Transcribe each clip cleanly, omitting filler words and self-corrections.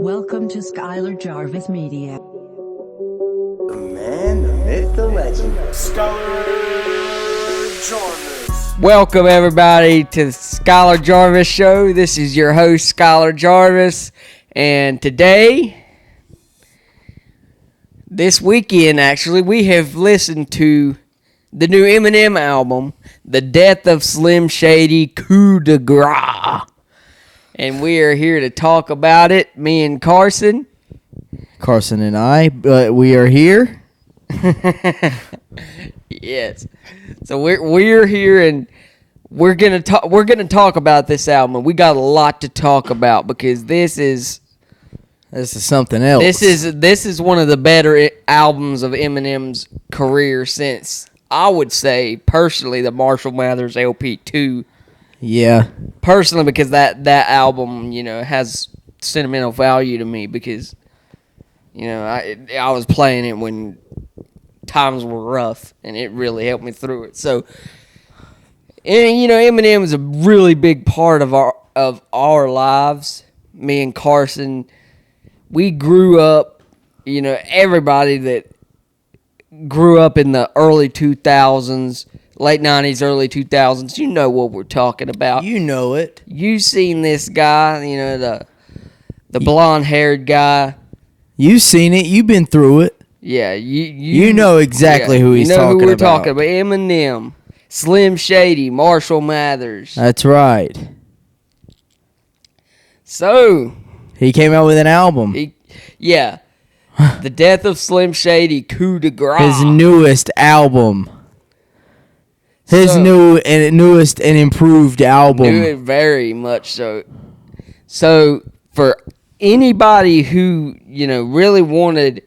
Welcome to Skyler Jarvis Media. The man, the myth, the legend. Skyler Jarvis. Welcome everybody to the Skyler Jarvis Show. This is your host Skyler Jarvis, and today, this weekend actually, we have listened to the new Eminem album, The Death of Slim Shady, Coup de Grace. And we are here to talk about it, me and Carson. Carson and I, but we are here. Yes. So we're here and we're gonna talk about this album. And we got a lot to talk about because this is something else. This is one of the better albums of Eminem's career since, I would say personally, the Marshall Mathers LP 2. Yeah. Personally, because that album, has sentimental value to me because, I was playing it when times were rough, and it really helped me through it. So, and, Eminem is a really big part of our lives. Me and Carson, we grew up, everybody that grew up in the early 2000s, late 90s, early 2000s, you know what we're talking about. You know it. You seen this guy, the blonde-haired guy. You've seen it. You've been through it. Yeah, you know exactly who he's talking about. You know who we're talking about. Eminem, Slim Shady, Marshall Mathers. That's right. So, he came out with an album. The Death of Slim Shady, Coup de Grace. His newest album. His newest and improved album. Very much so. So, for anybody who, really wanted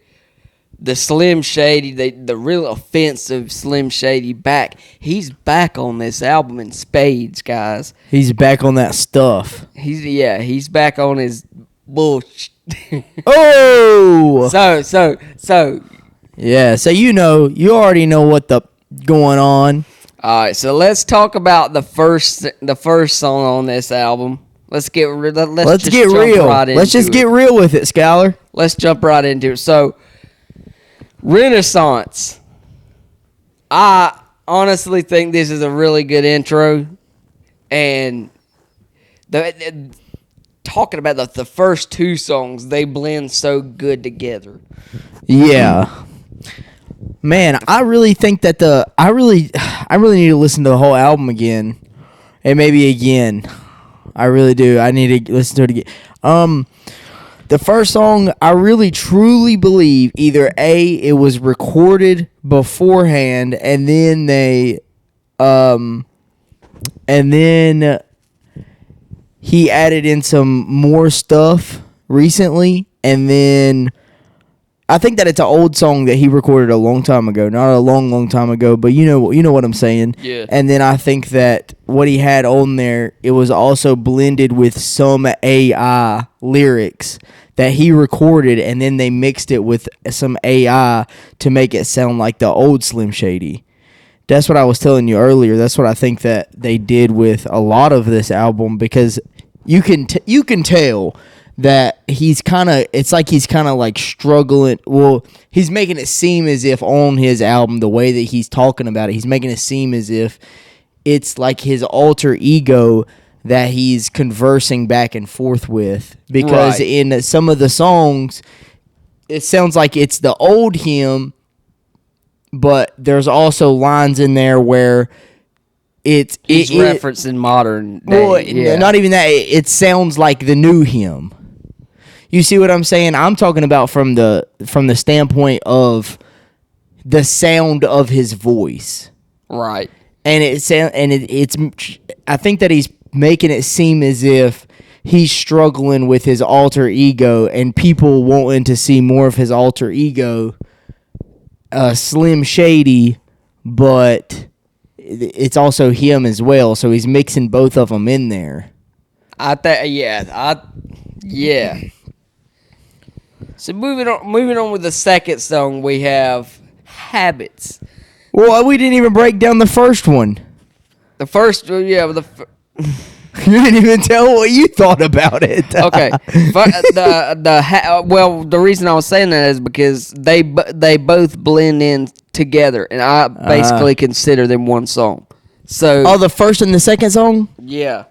the Slim Shady, the real offensive Slim Shady back, he's back on this album in spades, guys. He's back on that stuff. He's back on his bullshit. Oh! So. Yeah, so you already know what the going on. All right, so let's talk about the first song on this album. Let's get real. Let's just get real with it, Skyler. Let's jump right into it. So, Renaissance. I honestly think this is a really good intro, and talking about the first two songs, they blend so good together. Yeah. Man, I really think that I really need to listen to the whole album again, and maybe again. I really do. I need to listen to it again. The first song, I really truly believe either A, it was recorded beforehand, and then he added in some more stuff recently, and then I think that it's an old song that he recorded a long time ago. Not a long time ago, but you know what I'm saying. Yeah. And then I think that what he had on there, it was also blended with some AI lyrics that he recorded, and then they mixed it with some AI to make it sound like the old Slim Shady. That's what I was telling you earlier. That's what I think that they did with a lot of this album, because you can tell that it's like he's kind of like struggling. Well, he's making it seem as if on his album, the way that he's talking about it, he's making it seem as if it's like his alter ego that he's conversing back and forth with. Because in some of the songs, it sounds like it's the old him, but there's also lines in there where he's referencing modern day. Well, not even that. It sounds like the new him. You see what I'm saying? I'm talking about from the standpoint of the sound of his voice, right? And it's I think that he's making it seem as if he's struggling with his alter ego, and people wanting to see more of his alter ego, Slim Shady, but it's also him as well. So he's mixing both of them in there. Yeah. So moving on with the second song, we have Habits. Well, we didn't even break down the first one. The first, You didn't even tell what you thought about it. Okay. The reason I was saying that is because they both blend in together, and I basically consider them one song. So Oh, the first and the second song? yeah.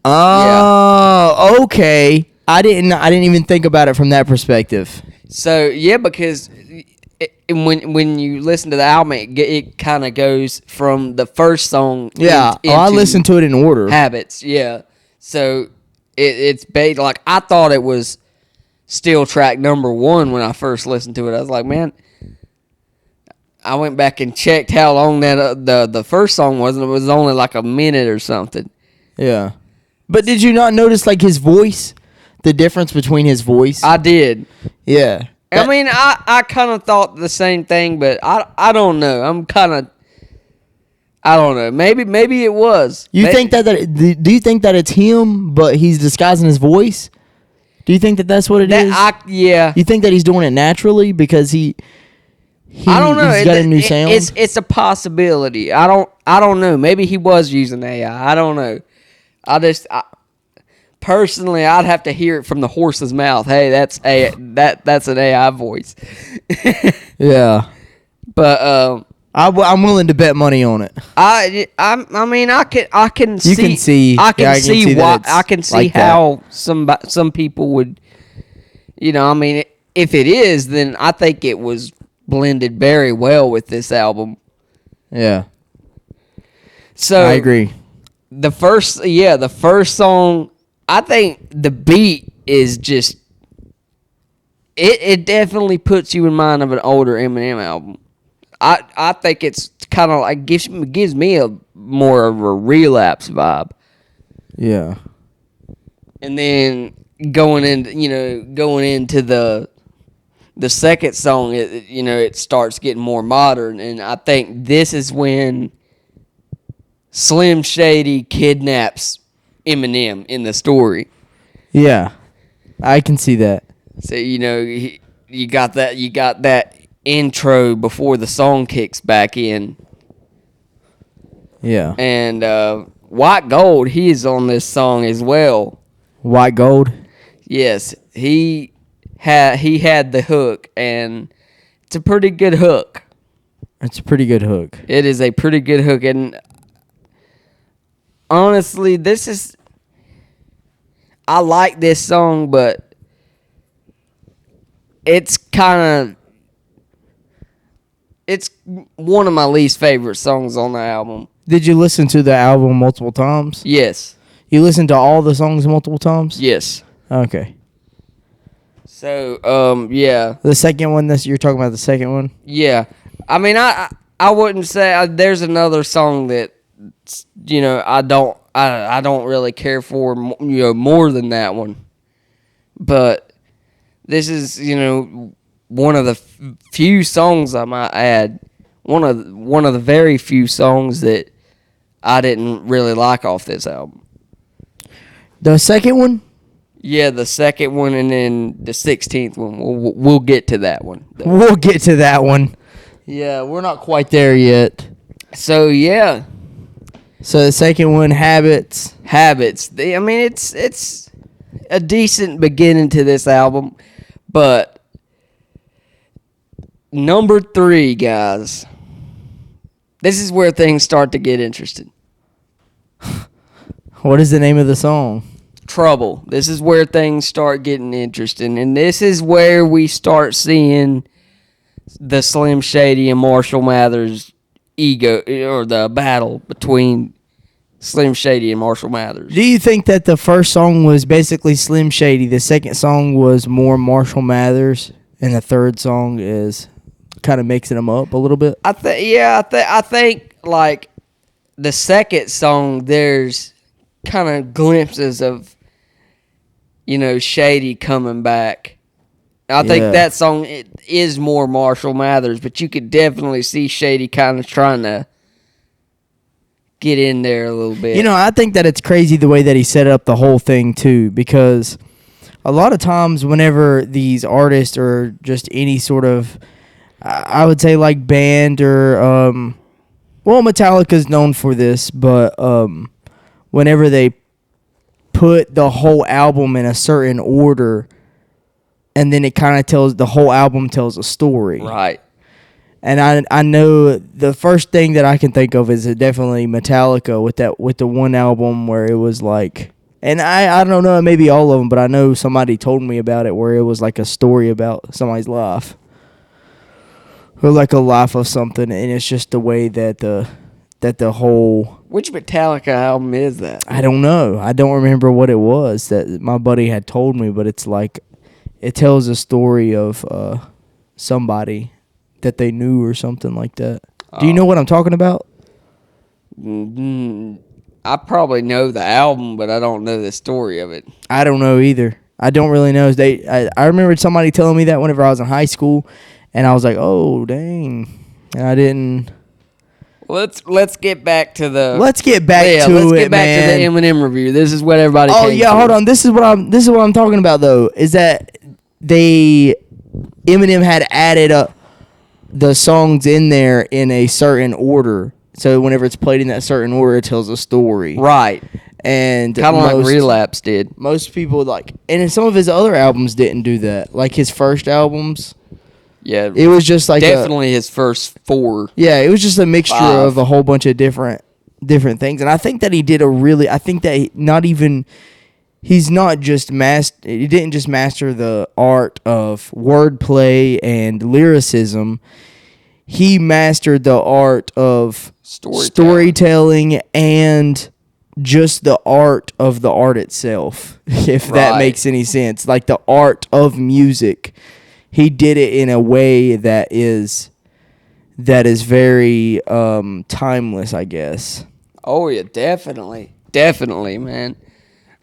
Oh, okay. I didn't even think about it from that perspective. So yeah, because when you listen to the album, it kind of goes from the first song. Yeah. I listened to it in order. Habits. Yeah. So it's based like I thought it was still track number 1 when I first listened to it. I was like, man. I went back and checked how long that the first song was, and it was only like a minute or something. Yeah. But did you not notice like his voice? The difference between his voice? I did. Yeah. I mean, I kind of thought the same thing, but I don't know. I don't know. Maybe it was. Do you think that do you think that it's him, but he's disguising his voice? Do you think that that's what it is? Yeah. You think that he's doing it naturally because I don't know. He's got a new sound. It's a possibility. I don't know. Maybe he was using AI. I don't know. Personally, I'd have to hear it from the horse's mouth. Hey, that's an AI voice. Yeah. But I'm willing to bet money on it. I mean I can see. You can see. I can see why. I can see like how some people would. I mean, if it is, then I think it was blended very well with this album. Yeah. So I agree. The first song, I think the beat is just it definitely puts you in mind of an older Eminem album. I think it's kind of like gives me a more of a relapse vibe. Yeah. And then going into the second song, it starts getting more modern, and I think this is when Slim Shady kidnaps Eminem in the story. Yeah, I can see that. So you got that intro before the song kicks back in. Yeah. And White Gold, he is on this song as well. White Gold. Yes, he had the hook, and it's a pretty good hook. It's a pretty good hook. It is a pretty good hook, and honestly, I like this song, but it's one of my least favorite songs on the album. Did you listen to the album multiple times? Yes. You listened to all the songs multiple times? Yes. Okay. So, yeah. The second one, you're talking about the second one? Yeah. I mean, I wouldn't say there's another song that I don't really care for more than that one. But this is one of the few songs, I might add, one of the very few songs that I didn't really like off this album. The second one? Yeah, the second one, and then the 16th one. We'll get to that one. We'll get to that one. Yeah, we're not quite there yet. So yeah. So the second one, Habits. I mean, it's a decent beginning to this album, but number 3, guys. This is where things start to get interesting. What is the name of the song? Trouble. This is where things start getting interesting, and this is where we start seeing the Slim Shady and Marshall Mathers ego, or the battle between Slim Shady and Marshall Mathers. Do you think that the first song was basically Slim Shady, the second song was more Marshall Mathers, and the third song is kind of mixing them up a little bit? I think like the second song, there's kind of glimpses of Shady coming back. I think that song is more Marshall Mathers, but you could definitely see Shady kind of trying to get in there a little bit. I think that it's crazy the way that he set up the whole thing too, because a lot of times whenever these artists or just any sort of, I would say like band or, Metallica's known for this, but whenever they put the whole album in a certain order, and then it kind of tells the whole album tells a story. Right. And I know the first thing that I can think of is definitely Metallica with the one album where it was like, and I don't know, maybe all of them, but I know somebody told me about it where it was like a story about somebody's life, or like a life of something, and it's just the way that the whole. Which Metallica album is that? I don't know. I don't remember what it was that my buddy had told me, but it's like it tells a story of somebody that they knew or something like that. Do you know what I'm talking about? I probably know the album, but I don't know the story of it. I don't know either. I don't really know. I remember somebody telling me that whenever I was in high school, and I was like, oh, dang. And I didn't. Let's get back to the. Let's get back to the Eminem review. This is what everybody. Oh yeah, hold on. This is what I'm talking about though. Is that Eminem had added up the songs in there in a certain order. So whenever it's played in that certain order, it tells a story. Right. And kind of like Relapse did. Most people and some of his other albums didn't do that. Like his first albums. Yeah. It was just like definitely his first 4. Yeah, it was just a mixture of a whole bunch of different things. And I think that he did he didn't just master the art of wordplay and lyricism. He mastered the art of storytelling and just the art of the art itself, if that makes any sense. Like the art of music. He did it in a way that is very timeless, I guess. Oh yeah, definitely, man.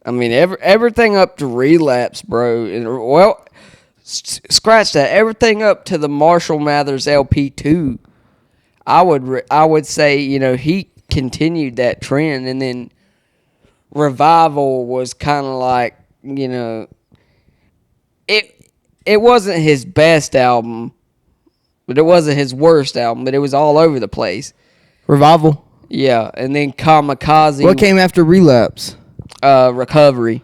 I mean, everything up to Relapse, bro. Well, scratch that. Everything up to the Marshall Mathers LP2. I would say, he continued that trend, and then Revival was kind of like, it wasn't his best album, but it wasn't his worst album, but it was all over the place. Revival? Yeah, and then Kamikaze. What came after Relapse? Recovery.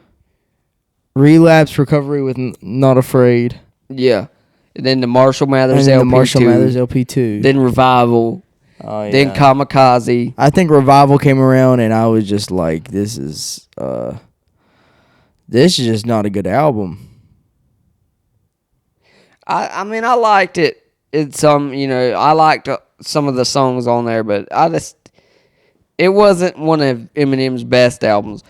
Relapse, Recovery with Not Afraid. Yeah. And then the Marshall Mathers LP2. The Marshall Mathers LP2. Then Revival. Oh, yeah. Then Kamikaze. I think Revival came around, and I was just like, this is just not a good album. I mean, I liked it. I liked some of the songs on there, but it wasn't one of Eminem's best albums.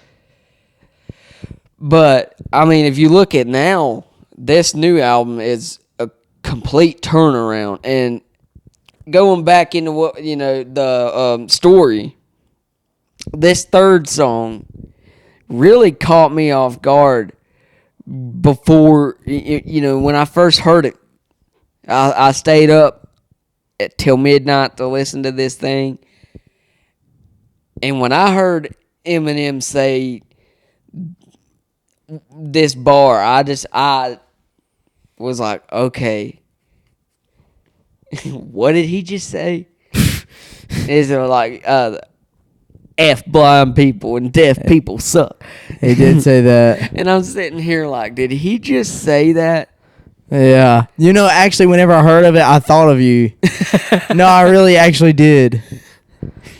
But, I mean, if you look at now, this new album is a complete turnaround. And going back into what, the story, this third song really caught me off guard before, when I first heard it. I stayed up till midnight to listen to this thing. And when I heard Eminem say this bar, I was like, okay, what did he just say? Is it like F blind people and deaf people suck? He did say that. And I'm sitting here like, did he just say that? Yeah. Actually, whenever I heard of it, I thought of you. No, I really actually did.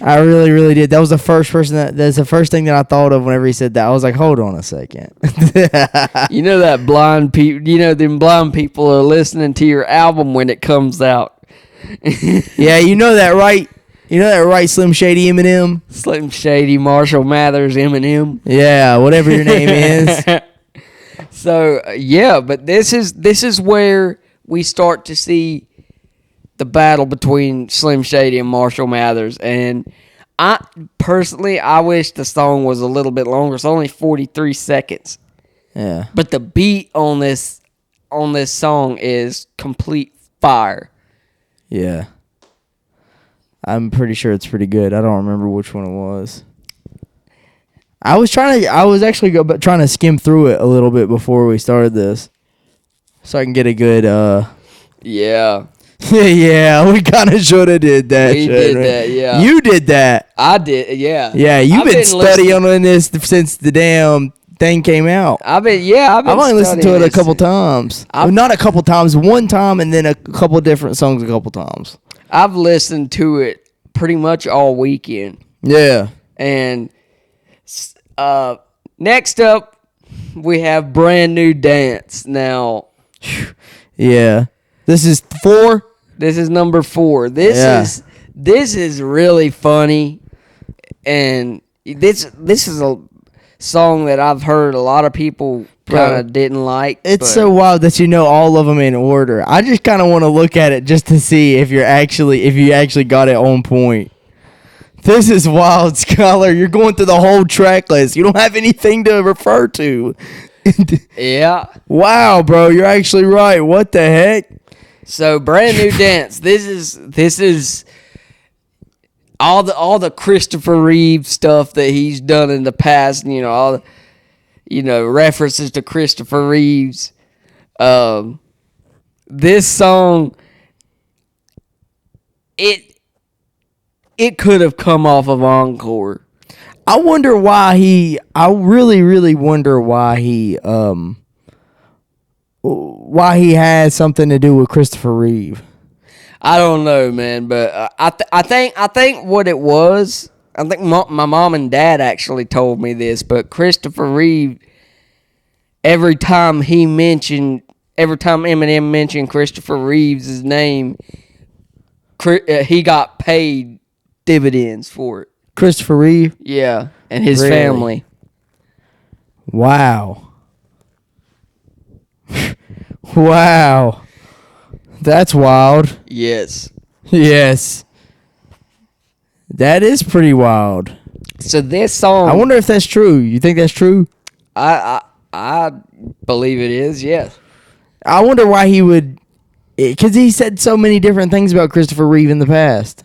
I really, really did. That was the first that's the first thing that I thought of whenever he said that. I was like, hold on a second. That blind people, them blind people are listening to your album when it comes out. Yeah, that, right? Right, Slim Shady Eminem? Slim Shady, Marshall Mathers, Eminem. Yeah, whatever your name is. So, but this is where we start to see the battle between Slim Shady and Marshall Mathers. And I wish the song was a little bit longer. It's only 43 seconds. Yeah. But the beat on this song is complete fire. Yeah. I'm pretty sure it's pretty good. I don't remember which one it was. I was actually trying to skim through it a little bit before we started this, so I can get a good. Yeah. Yeah, we kind of should have did that. We did that. Yeah. You did that. I did. Yeah. Yeah, you've been studying on this since the damn thing came out. I've only listened to it a couple times. times. Not a couple times, one time, and then a couple different songs a couple times. I've listened to it pretty much all weekend. Yeah. And next up, we have Brand New Dance. Now, yeah, this is 4. This is number 4. This is really funny, and this is a song that I've heard a lot of people kind of didn't like. It's so wild that you know all of them in order. I just kind of want to look at it just to see if you actually got it on point. This is wild, Skyler. You're going through the whole track list. You don't have anything to refer to. Yeah. Wow, bro, you're actually right. What the heck? So, Brand New Dance. This is all the Christopher Reeve stuff that he's done in the past. You know, all the, references to Christopher Reeves. This song, it could have come off of Encore. I really, really wonder why he had something to do with Christopher Reeve. I don't know, man, but I think what it was, I think my mom and dad actually told me this, but Christopher Reeve, every time Eminem mentioned Christopher Reeves' name, he got paid dividends for it. Christopher Reeve? Yeah, and his Really? family. Wow. Wow. That's wild. Yes. Yes. That is pretty wild. So this song, I wonder if that's true. You think that's true? I believe it is. Yes. I wonder why he would, because he said so many different things about Christopher Reeve in the past.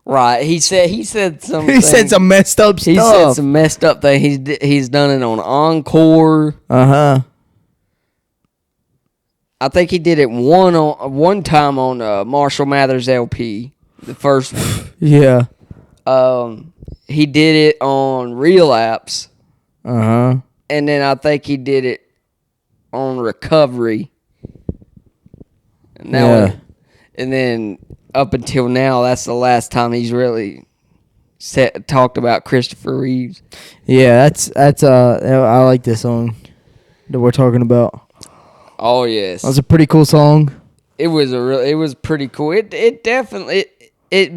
Right. He said some. He said some messed up stuff. He said some messed up thing. He's done it on Encore. Uh-huh. I think he did it one time on Marshall Mathers LP, the first one. Yeah. He did it on Relapse. Uh-huh. And then I think he did it on Recovery. And and then up until now, that's the last time he's really talked about Christopher Reeves. Yeah, that's I like this song that we're talking about. Oh yes, that was a pretty cool song. It was pretty cool. It definitely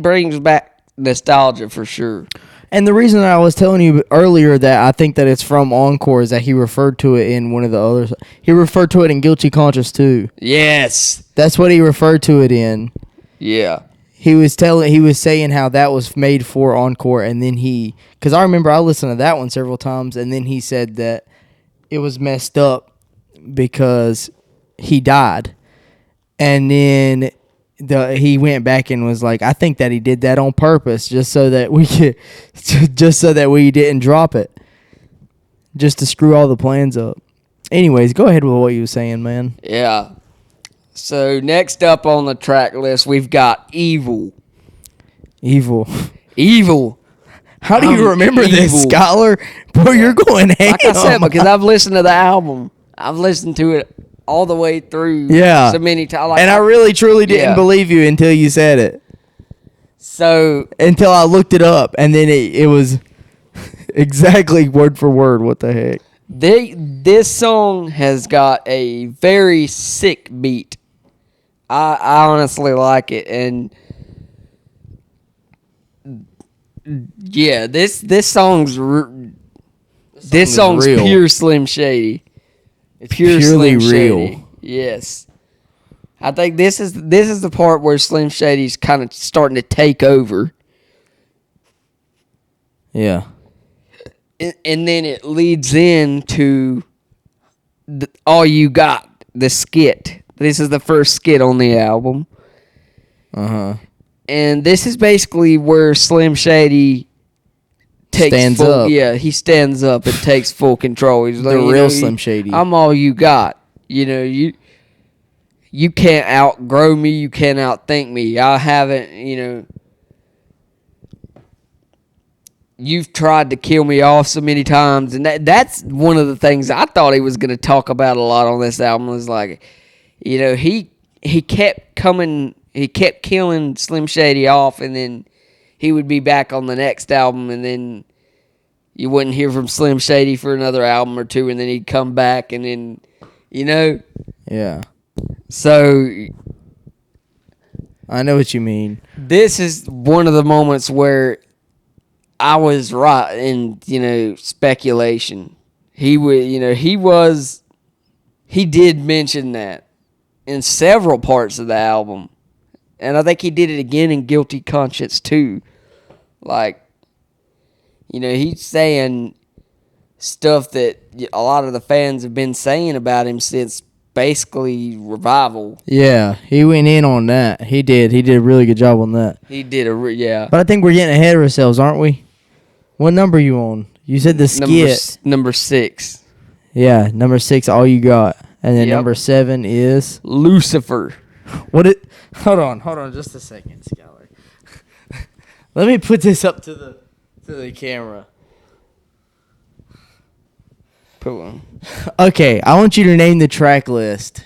brings back nostalgia for sure. And the reason I was telling you earlier that I think that it's from Encore is that he referred to it in one of the others. He referred to it in Guilty Conscience too. Yes, that's what he referred to it in. Yeah. He was saying how that was made for Encore, and then because I remember I listened to that one several times, and then he said that it was messed up because he died, and then he went back and was like, I think that he did that on purpose, just so that we didn't drop it, just to screw all the plans up. Anyways, go ahead with what you were saying, man. Yeah. So next up on the track list, we've got Evil. Evil. How do you remember this, Skyler? Bro, you're going ham. Like I said, because I've listened to the album. I've listened to it all the way through so many times. And I really, truly didn't believe you until you said it. So until I looked it up, and then it was exactly word for word. What the heck? This song has got a very sick beat. I honestly like it, and yeah, this song's pure Slim Shady. It's purely Slim real. Shady. Yes, I think this is the part where Slim Shady's kind of starting to take over. Yeah. And then it leads into All You Got, the skit. This is the first skit on the album. Uh-huh. And this is basically where Slim Shady stands up. Yeah, he stands up and takes full control. He's like, the real Slim Shady. I'm all you got. You can't outgrow me. You can't outthink me. I haven't, you've tried to kill me off so many times, and that's one of the things I thought he was going to talk about a lot on this album. Was like, you know, he kept killing Slim Shady off, and then he would be back on the next album, and then you wouldn't hear from Slim Shady for another album or two, and then he'd come back, and then, you know. Yeah. So I know what you mean. this is one of the moments where I was right in, you know, speculation. He did mention that in several parts of the album. And I think he did it again in Guilty Conscience too. Like, you know, he's saying stuff that a lot of the fans have been saying about him since basically Revival. Yeah, he went in on that. He did. He did a really good job on that. He did yeah. But I think we're getting ahead of ourselves, aren't we? What number are you on? You said the skit. Number 6. Yeah, number 6, All You Got. And then Yep. number 7 is Lucifer. Hold on just a second, Skyler. Let me put this up to the camera. Put one. Okay, I want you to name the track list.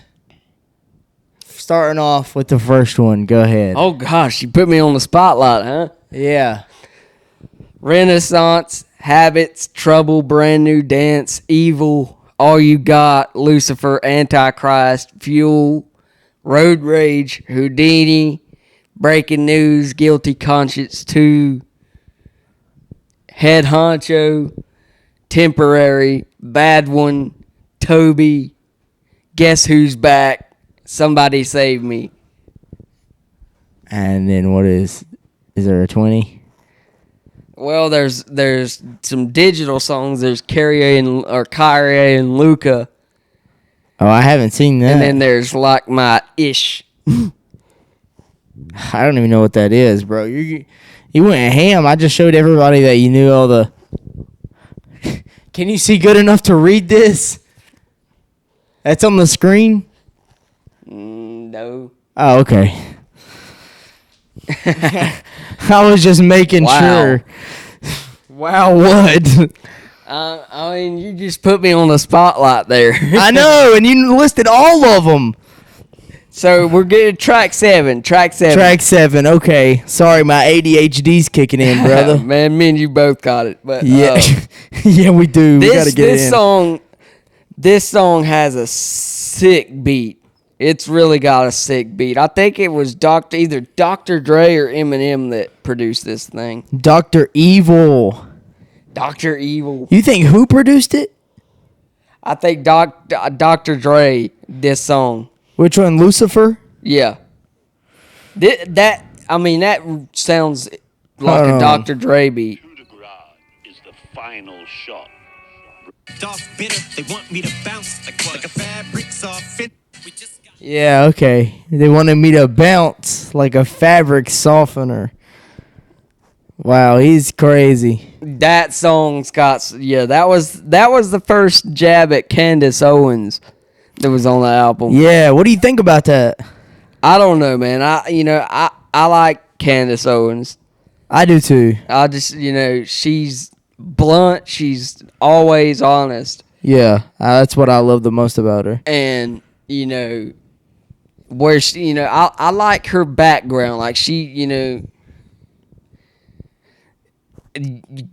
Starting off with the first one. Go ahead. Oh gosh, you put me on the spotlight, huh? Yeah. Renaissance, Habits, Trouble, Brand New Dance, Evil, All You Got, Lucifer, Antichrist, Fuel, Road Rage, Houdini, Breaking News, Guilty Conscience 2, Head Honcho, Temporary, Bad One, Toby, Guess Who's Back, Somebody Save Me. And then what is there a 20? Well, there's some digital songs. There's Kyrie and Luca. Oh, I haven't seen that. And then there's Like My Ish. I don't even know what that is, bro. You went ham. I just showed everybody that you knew all the... Can you see good enough to read this? That's on the screen? No. Oh, okay. I was just making sure. Wow, what? I mean, you just put me on the spotlight there. I know, and you listed all of them. So we're getting track 7. Track 7, okay. Sorry, my ADHD's kicking in, brother. Man, me and you both got it. But Yeah, yeah, we do. We gotta get in. This song has a sick beat. It's really got a sick beat. I think it was either Dr. Dre or Eminem that produced this thing. Dr. Evil. Dr. Evil. You think who produced it? I think Dr. Dre, this song. Which one, Lucifer? Yeah. That sounds like Hold a on. Dr. Dre beat. Coup de grace is the final shot. Off bitter, they want me to bounce like a fabric soft fit. We just got Yeah, okay. They wanted me to bounce like a fabric softener. Wow, he's crazy. That song's got that was the first jab at Candace Owens that was on the album. Yeah, what do you think about that? I don't know, man. I like Candace Owens. I do too. I just she's blunt. She's always honest. Yeah, that's what I love the most about her. And where she, I like her background. Like she,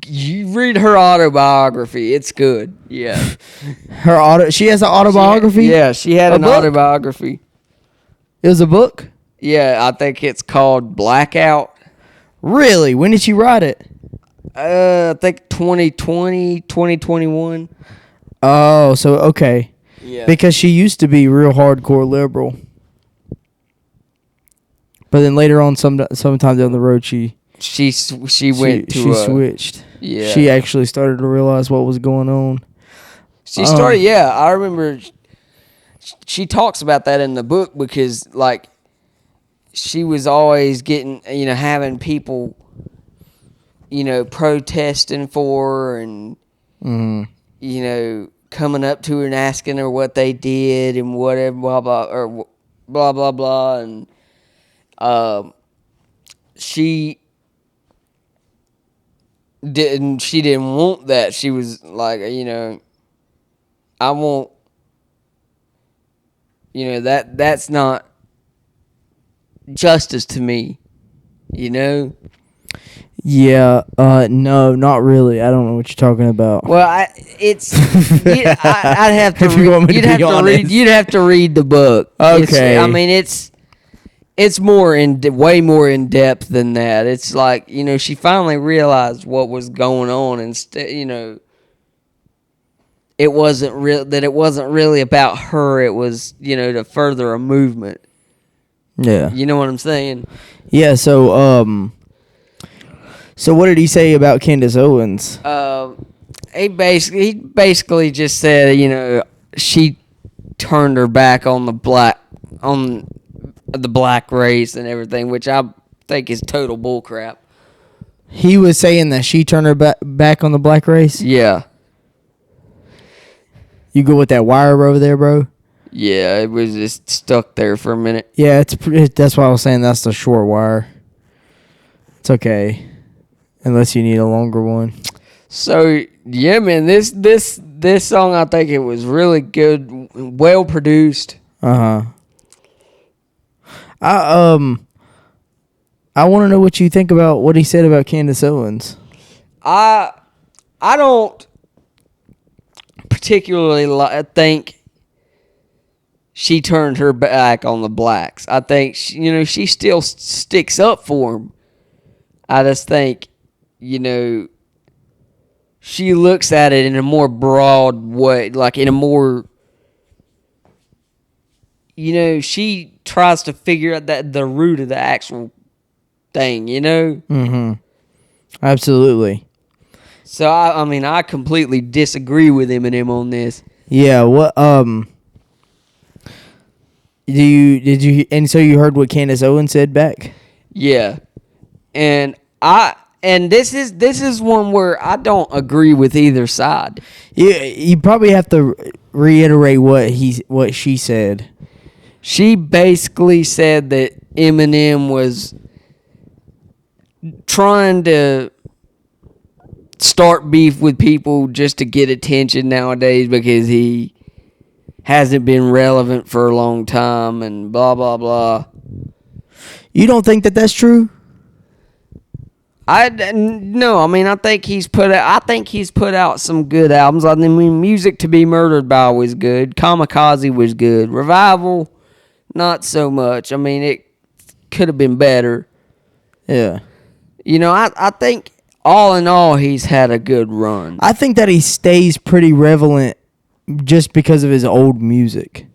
you read her autobiography. It's good. Yeah. She has an autobiography? She had A an book? autobiography. It was a book? Yeah, I think it's called Blackout. Really? When did she write it? I think 2020, 2021. Oh, so okay. Yeah. Because she used to be real hardcore liberal. But then later on, sometime down the road, she switched. Yeah. She actually started to realize what was going on. She started, I remember she talks about that in the book because, like, she was always getting, having people, protesting for her and, coming up to her and asking her what they did and whatever, blah, blah, or blah, blah, blah. And she didn't want that. She was like, I want, that's not justice to me, Yeah, no, not really. I don't know what you're talking about. Well, I'd have to. If you want me to You'd have be to read. honest. You'd have to read the book. Okay. It's way more in depth than that. It's like, she finally realized what was going on, and it wasn't really about her. It was, to further a movement. Yeah. You know what I'm saying? Yeah. So what did he say about Candace Owens? He basically just said, she turned her back on the black race and everything, which I think is total bullcrap. He was saying that she turned her back on the black race? Yeah. You go with that wire over there, bro? Yeah, it was just stuck there for a minute. Yeah, that's why I was saying that's the short wire. It's okay. Unless you need a longer one. So, yeah, man, this song, I think it was really good, well produced. Uh-huh. I want to know what you think about what he said about Candace Owens. I don't particularly think she turned her back on the blacks. I think she still sticks up for them. I just think, she looks at it in a more broad way, like in a more, she tries to figure out the root of the actual thing, Mm-hmm. Absolutely. So I completely disagree with Eminem on this. Yeah. What? Did you? And so you heard what Candace Owens said back? Yeah, and this is one where I don't agree with either side. You probably have to reiterate what she said. She basically said that Eminem was trying to start beef with people just to get attention nowadays because he hasn't been relevant for a long time and blah blah blah. You don't think that that's true? No. I think he's put out some good albums. Music to Be Murdered By was good. Kamikaze was good. Revival, not so much. It could have been better. Yeah. I think all in all, he's had a good run. I think that he stays pretty relevant just because of his old music.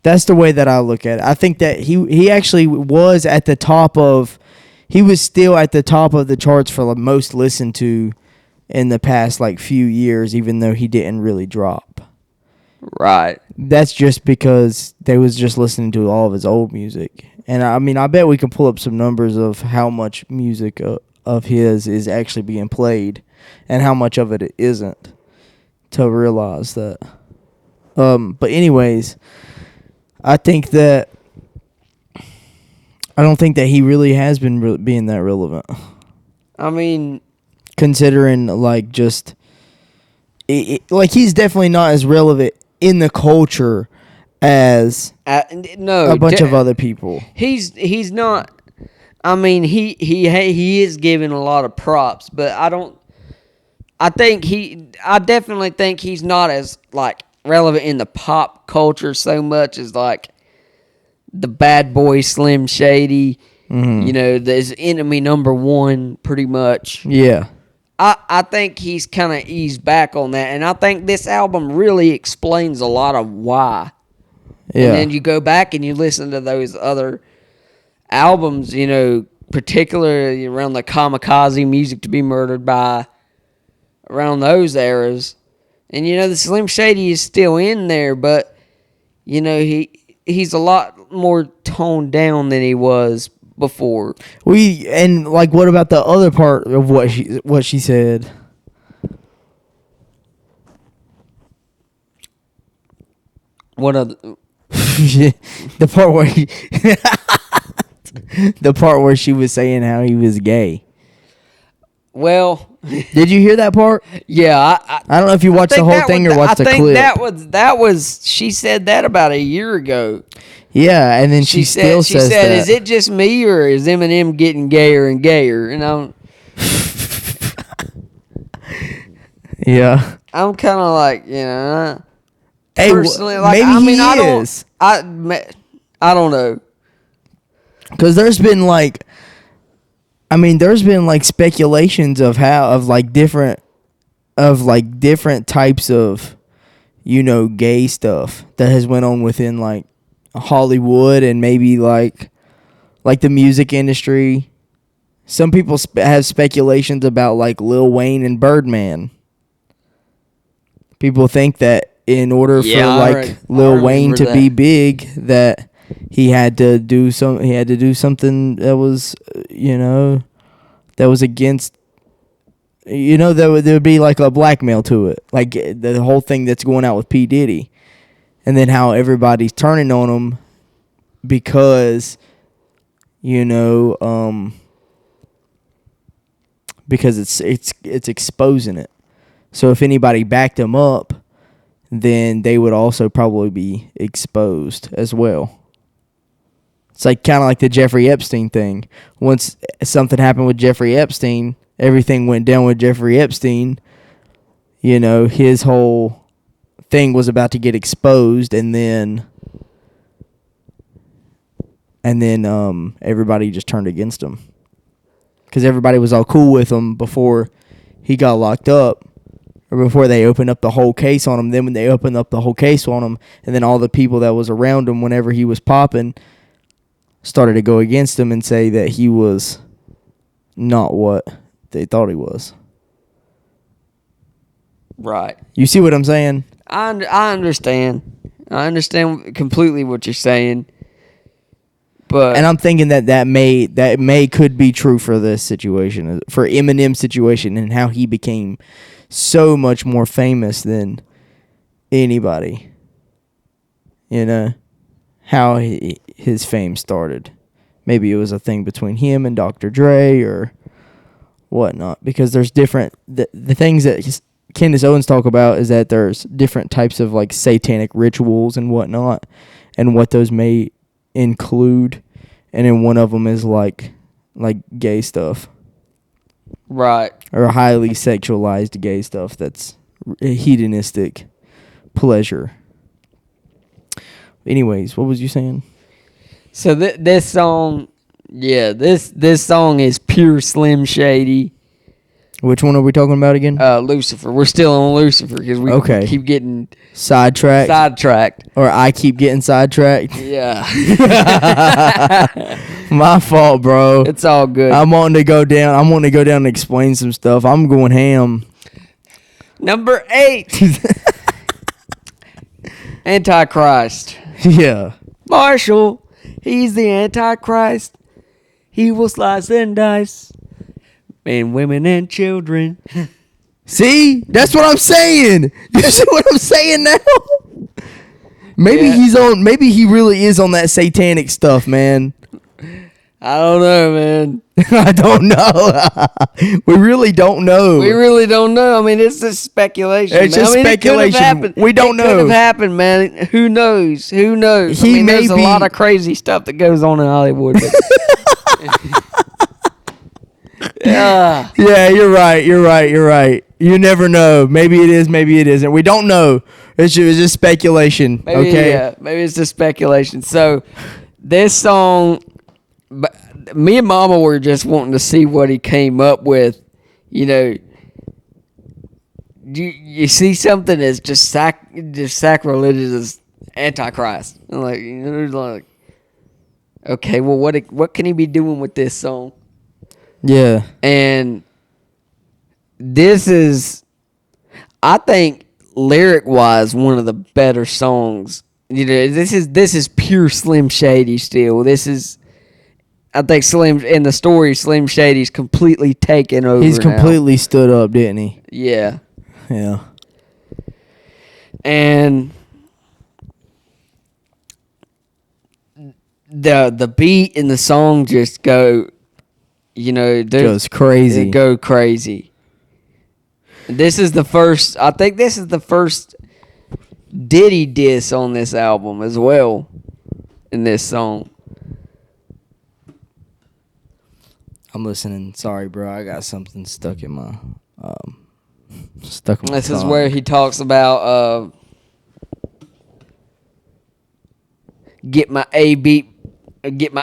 That's the way that I look at it. I think that he actually was at the top of... He was still at the top of the charts for the most listened to in the past few years, even though he didn't really drop. Right. That's just because they was just listening to all of his old music. And I bet we can pull up some numbers of how much music of his is actually being played and how much of it isn't to realize that. But anyways, I think that I don't think that he really has been being that relevant. Considering he's definitely not as relevant in the culture as a bunch of other people. He's not. He is given a lot of props, but I definitely think he's not as relevant in the pop culture so much as the bad boy Slim Shady, there's enemy number one pretty much. Yeah. I think he's kind of eased back on that, and I think this album really explains a lot of why. Yeah. And then you go back and you listen to those other albums, particularly around the Kamikaze, Music to Be Murdered By, around those eras. And, the Slim Shady is still in there, but, he's a lot more toned down than he was before. What about the other part of what she said? What other? The part where the part where she was saying how he was gay. Well, Did you hear that part? yeah, I don't know if you watched the whole thing or watched the clip. That was she said that about a year ago. Yeah, and then she still says she said, that. "Is it just me or is Eminem getting gayer and gayer?" And Yeah. I'm kind of like, Hey, personally, like, maybe I mean, he I don't, is. I don't know. Because there's been like speculations of different types of, gay stuff that has went on within like Hollywood and maybe like the music industry. Some people have speculations about like Lil Wayne and Birdman. People think that in order for Lil Wayne to be big, that he had to do something that was that was against there would be like a blackmail to it, like the whole thing that's going out with P. Diddy, and then how everybody's turning on him because because it's exposing it. So if anybody backed him up, then they would also probably be exposed as well. It's like kind of like the Jeffrey Epstein thing. Once something happened with Jeffrey Epstein, everything went down with Jeffrey Epstein. His whole thing was about to get exposed, and then everybody just turned against him because everybody was all cool with him before he got locked up. Or before they opened up the whole case on him. Then when they opened up the whole case on him, and then all the people that was around him whenever he was popping started to go against him and say that he was not what they thought he was. Right. You see what I'm saying? I understand. I understand completely what you're saying. But and I'm thinking that may could be true for this situation, for Eminem's situation, and how he became so much more famous than anybody. How his fame started. Maybe it was a thing between him and Dr. Dre or whatnot. Because there's different... The things that Candace Owens talk about is that there's different types of like satanic rituals and whatnot, and what those may include. And then one of them is like gay stuff. Right. Or highly sexualized gay stuff that's hedonistic pleasure. Anyways, what was you saying? So this song, this song is pure Slim Shady. Which one are we talking about again? Lucifer. We're still on Lucifer because we keep getting sidetracked. Or I keep getting sidetracked. Yeah. My fault, bro. It's all good. I'm wanting to go down and explain some stuff. I'm going ham. Number 8. Antichrist. Yeah. Marshall, he's the Antichrist. He will slice and dice men, women, and children. See? That's what I'm saying. You see what I'm saying now? Maybe he really is on that satanic stuff, man. I don't know, man. I don't know. We really don't know. I mean, it's just speculation. It's just speculation. We don't know. It could have happened, man. Who knows? There's a lot of crazy stuff that goes on in Hollywood. Yeah. Yeah, you're right. You never know. Maybe it is, maybe it isn't. We don't know. It's just speculation. Maybe, okay? Yeah, maybe it's just speculation. So, this song, me and Mama were just wanting to see what he came up with. You see something that's just sacrilegious as Antichrist. Like, okay, well, what can he be doing with this song? Yeah. And this is, I think, lyric-wise, one of the better songs. This is pure Slim Shady still. This is, I think in the story, Slim Shady's completely taken over. He's completely stood up, didn't he? Yeah. Yeah. And the beat and the song just go goes crazy. Go crazy. This is the first. I think this is the first Diddy diss on this album as well. In this song. I'm listening. Sorry, bro. I got something stuck in my This is where he talks about get my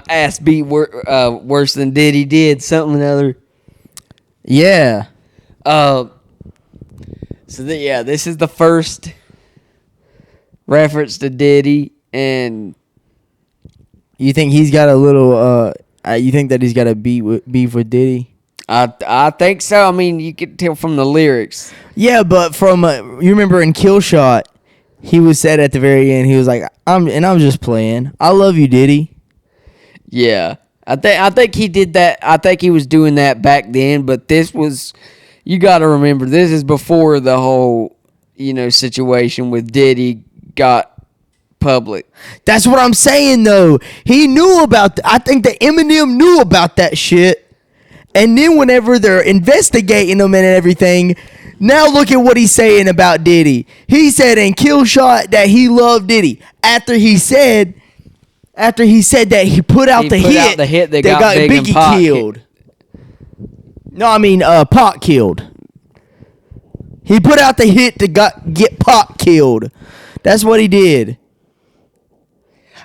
ass beat worse than Diddy did, something or other. Yeah. This is the first reference to Diddy, and you think he's got a little you think that he's got a beef with Diddy? I think so. I mean, you can tell from the lyrics. Yeah, but from you remember in Kill Shot, he was said at the very end, he was like, I'm just playing. I love you, Diddy. Yeah. I think he did that. I think he was doing that back then, but this was, you got to remember, this is before the whole, situation with Diddy got public. That's what I'm saying, though. He knew about I think that Eminem knew about that shit. And then whenever they're investigating him and everything, now look at what he's saying about Diddy. He said in Kill Shot that he loved Diddy. After he said that he put out the hit that got Biggie killed. No, I mean Pac killed. He put out the hit to get Pac killed. That's what he did.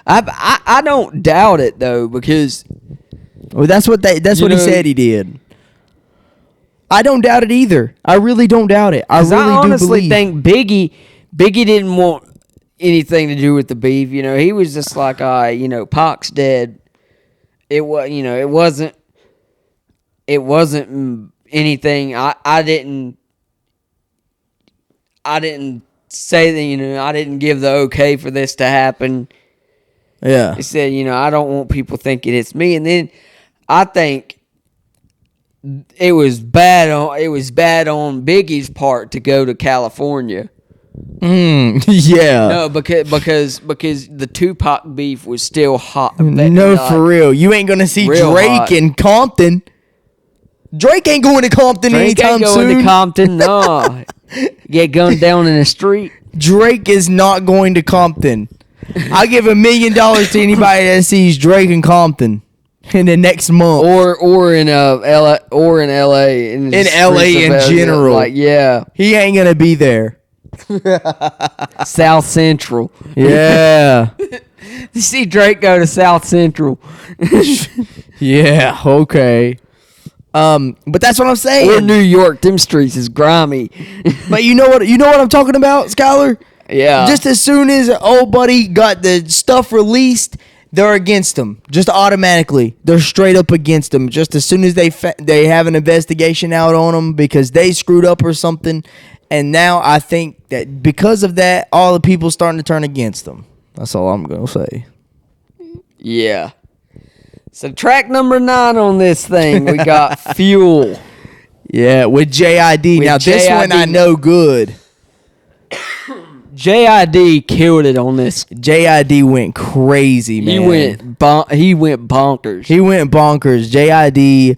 I don't doubt it though, because that's what he said he did. I don't doubt it either. I really don't doubt it. I honestly think Biggie didn't want anything to do with the beef. He was just like, Pac's dead. It wasn't anything. I didn't say that, I didn't give the okay for this to happen. Yeah. He said, I don't want people thinking it's me. And then I think it was bad on Biggie's part to go to California. Yeah. No, because the Tupac beef was still hot. For real. You ain't gonna see Drake in Compton. Drake ain't going to Compton anytime soon. Drake ain't going to Compton, no. Get gunned down in the street. Drake is not going to Compton. I'll give $1 million to anybody that sees Drake in Compton in the next month, or in LA, in LA in general. He ain't gonna be there. South Central. Yeah. You see Drake go to South Central. Yeah. Okay. But that's what I'm saying. Or New York, them streets is grimy. But you know what I'm talking about, Skyler? Yeah. Just as soon as old buddy got the stuff released, they're against him. Just automatically. They're straight up against him. Just as soon as they have an investigation out on him because they screwed up or something. And now I think that because of that, all the people starting to turn against him. That's all I'm going to say. Yeah. So track number 9 on this thing, we got Fuel. Yeah, with JID. Now this one I know good. JID killed it on this. JID went crazy, man. He went bonkers. He went bonkers. JID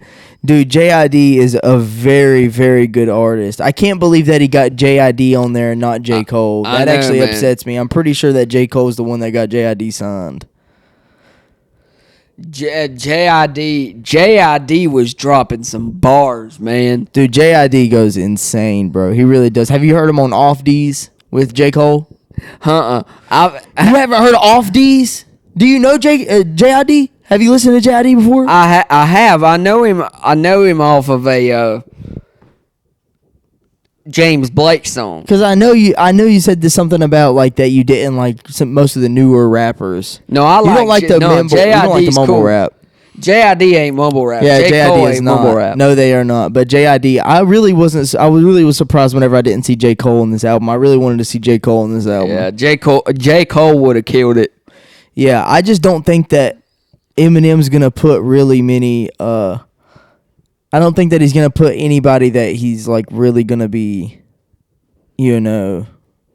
is a very, very good artist. I can't believe that he got JID on there and not J. Cole. That actually upsets me. I'm pretty sure that J. Cole is the one that got JID signed. JID was dropping some bars, man. Dude, JID goes insane, bro. He really does. Have you heard him on Off D's with J. Cole? I haven't heard of Off D's? Do you know JID? Have you listened to JID before? I have. I know him off of a James Blake song. Because I know you said this something about like that you didn't like most of the newer rappers. No, you don't like the mumble rap. JID ain't mumble rap. Yeah, JID is ain't not. mumble rap. No, they are not. But JID, I really was surprised whenever I didn't see J. Cole in this album. I really wanted to see J. Cole in this album. Yeah, J. Cole would have killed it. Yeah, I just don't think that Eminem's gonna put really many. I don't think that he's gonna put anybody that he's like really gonna be,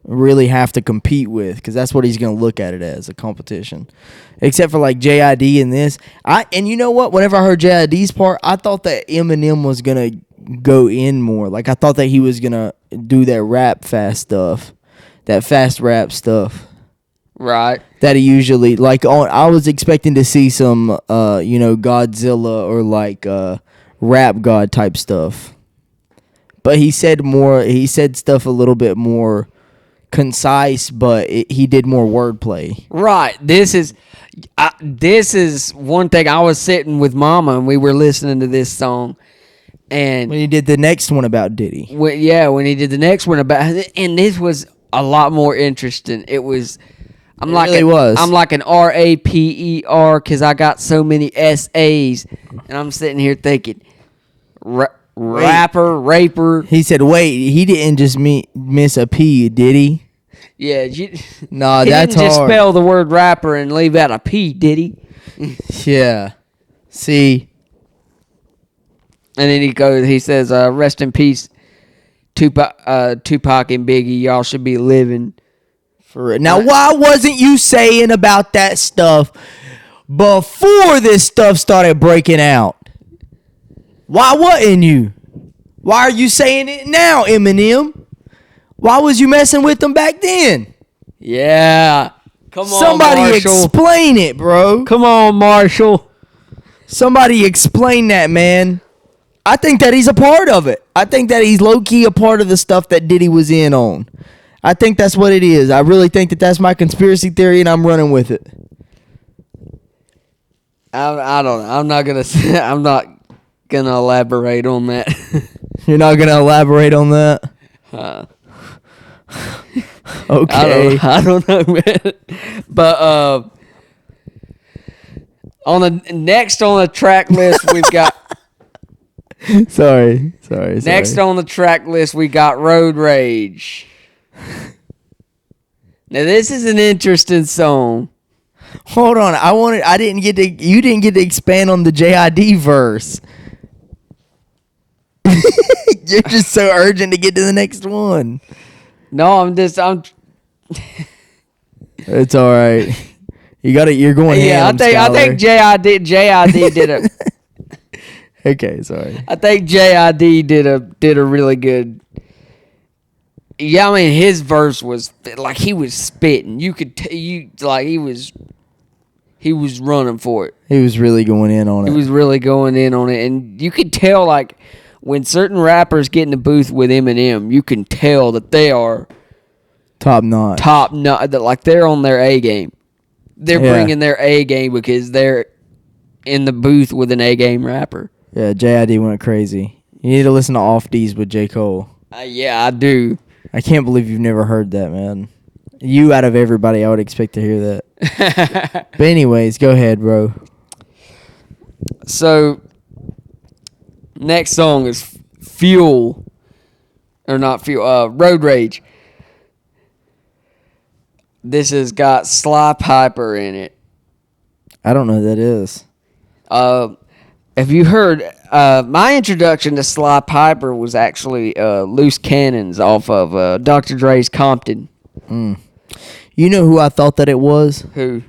really have to compete with, because that's what he's going to look at it as, a competition. Except for like JID in this. And you know what? Whenever I heard JID's part, I thought that Eminem was going to go in more. Like, I thought that he was going to do that rap fast stuff, that fast rap stuff. Right. That he usually, like, I was expecting to see some, Godzilla or like rap god type stuff. But he said stuff a little bit more concise, but he did more wordplay. Right. This is one thing. I was sitting with Mama and we were listening to this song, and When he did the next one about Diddy. when he did the next one about, and this was a lot more interesting. It was. I'm like an RAPER because I got so many SAs, and I'm sitting here thinking, rapper, raper. He said, "Wait, he didn't just miss a P, did he?" Yeah, Nah, he that's didn't just hard. spell the word rapper and leave out a P, did he? Yeah. See. And then he says, "Rest in peace, Tupac and Biggie. Y'all should be living." Now, why wasn't you saying about that stuff before this stuff started breaking out? Why wasn't you? Why are you saying it now, Eminem? Why was you messing with them back then? Yeah, come on, Somebody Marshall. explain it, bro. Come on, Marshall. Somebody explain that, man. I think that he's a part of it. I think that he's low-key a part of the stuff that Diddy was in on. I think that's what it is. I really think that that's my conspiracy theory, and I'm running with it. I don't know. I'm not gonna elaborate on that. You're not going to elaborate on that? Okay. I don't know, man. But on the track list we've got. Sorry. Next on the track list we got Road Rage. Now this is an interesting song. Hold on. You didn't get to expand on the JID verse. You're just so urgent to get to the next one. No, It's all right. You're going yeah. ham, I think JID did a. Okay, sorry. I think JID did a really good. Yeah, I mean his verse was like he was spitting. You could he was running for it. He was really going in on it. He was really going in on it, and you could tell like when certain rappers get in the booth with Eminem, you can tell that they are top notch. That like they're on their A game. They're bringing their A game because they're in the booth with an A game rapper. Yeah, JID went crazy. You need to listen to Off D's with J. Cole. Yeah, I do. I can't believe you've never heard that, man. You out of everybody, I would expect to hear that. But anyways, go ahead, bro. So, next song is Fuel. Or not Fuel, Road Rage. This has got Sly Piper in it. I don't know who that is. Have you heard, my introduction to Sly Piper was actually Loose Cannons off of Dr. Dre's Compton. You know who I thought that it was? Who?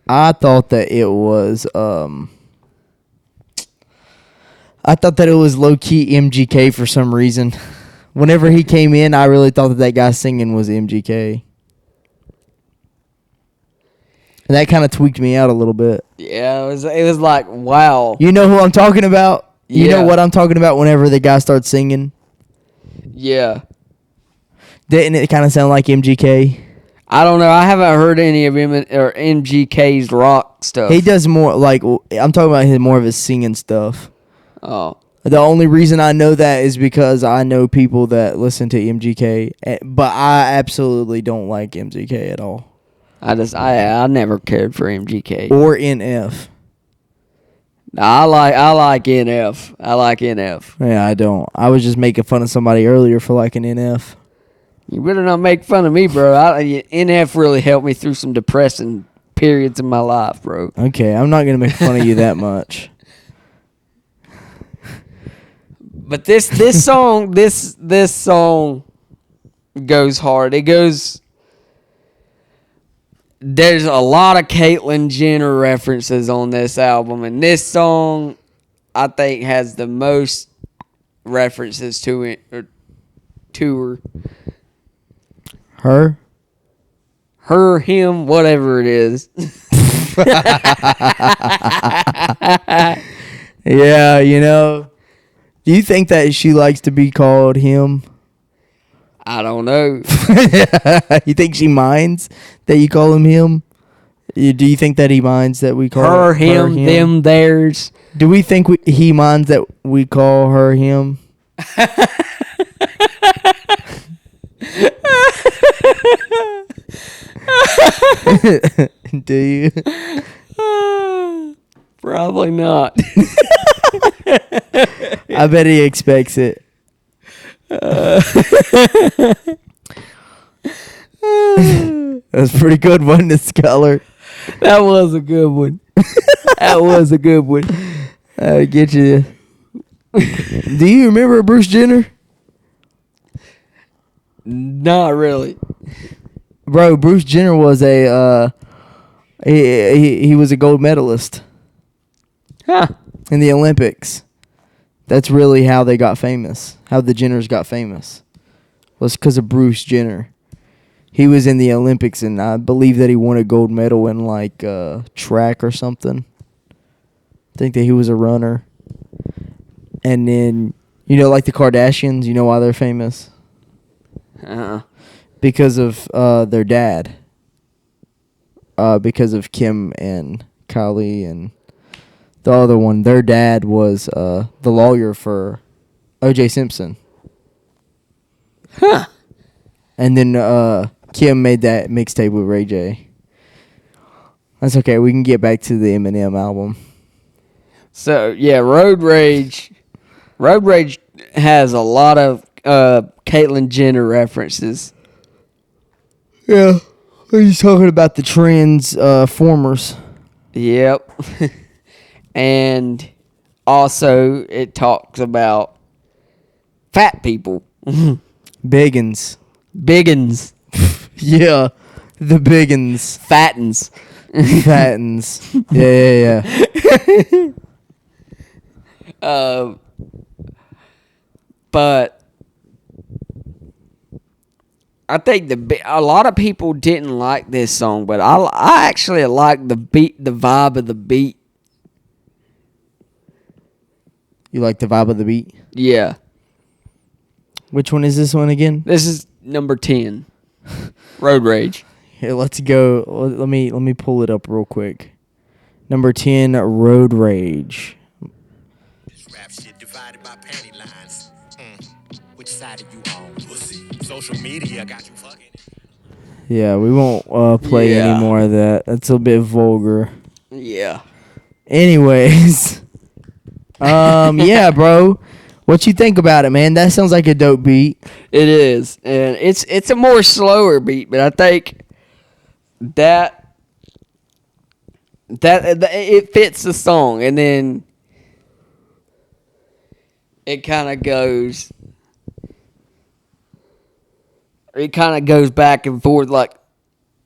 I thought that it was low-key MGK for some reason. Whenever he came in, I really thought that guy singing was MGK. And that kind of tweaked me out a little bit. Yeah, it was like, wow. You know who I'm talking about? You know Yeah. what I'm talking about whenever the guy starts singing? Yeah. Didn't it kind of sound like MGK? I don't know. I haven't heard any of him or MGK's rock stuff. He does more, like, I'm talking about more of his singing stuff. Oh. The only reason I know that is because I know people that listen to MGK, but I absolutely don't like MGK at all. I never cared for MGK. Or NF. I like NF. I like NF. Yeah, I don't. I was just making fun of somebody earlier for liking NF. You better not make fun of me, bro. NF really helped me through some depressing periods in my life, bro. Okay, I'm not going to make fun of you that much. But this song goes hard. It goes. There's a lot of Caitlyn Jenner references on this album, and this song, I think, has the most references to it, or to Her? her, him, whatever it is. Yeah, you know. Do you think that she likes to be called him? I don't know. You think she minds that you call him him? Do you think that he minds that we call Her, him, them, theirs. Do we think he minds that we call her him? Do you? Probably not. I bet he expects it. That's pretty good, wasn't it, Skyler? That was a good one. That was a good one. I get you. Do you remember Bruce Jenner? Not really. Bro, Bruce Jenner was he was a gold medalist. Huh. In the Olympics. That's really how they got famous. How the Jenners got famous. Was because of Bruce Jenner. He was in the Olympics, and I believe that he won a gold medal in, like, track or something. I think that he was a runner. And then, you know, like the Kardashians, you know why they're famous? Because of their dad. Because of Kim and Kylie and the other one. Their dad was the lawyer for O.J. Simpson. Huh. And then Kim made that mixtape with Ray J. That's okay. We can get back to the Eminem album. So, yeah, Road Rage. Road Rage has a lot of Caitlyn Jenner references. Yeah. He's talking about the Transformers. Yep. And also, it talks about fat people. Biggins. Biggins. Yeah. The Biggins. Fattens. Fattens. Yeah. But I think a lot of people didn't like this song, but I actually like the beat, the vibe of the beat. You like the vibe of the beat? Yeah. Which one is this one again? This is number 10. Road Rage. Here, let's go. Let me pull it up real quick. Number 10, Road Rage. This rap shit divided by panty lines. Which side are you on? Pussy. Social media got you fucking. Yeah, we won't play any more of that. That's a bit vulgar. Yeah. Anyways. Yeah, bro. What you think about it, man? That sounds like a dope beat. It is. And it's a more slower beat, but I think that it fits the song, and then it kind of goes back and forth, like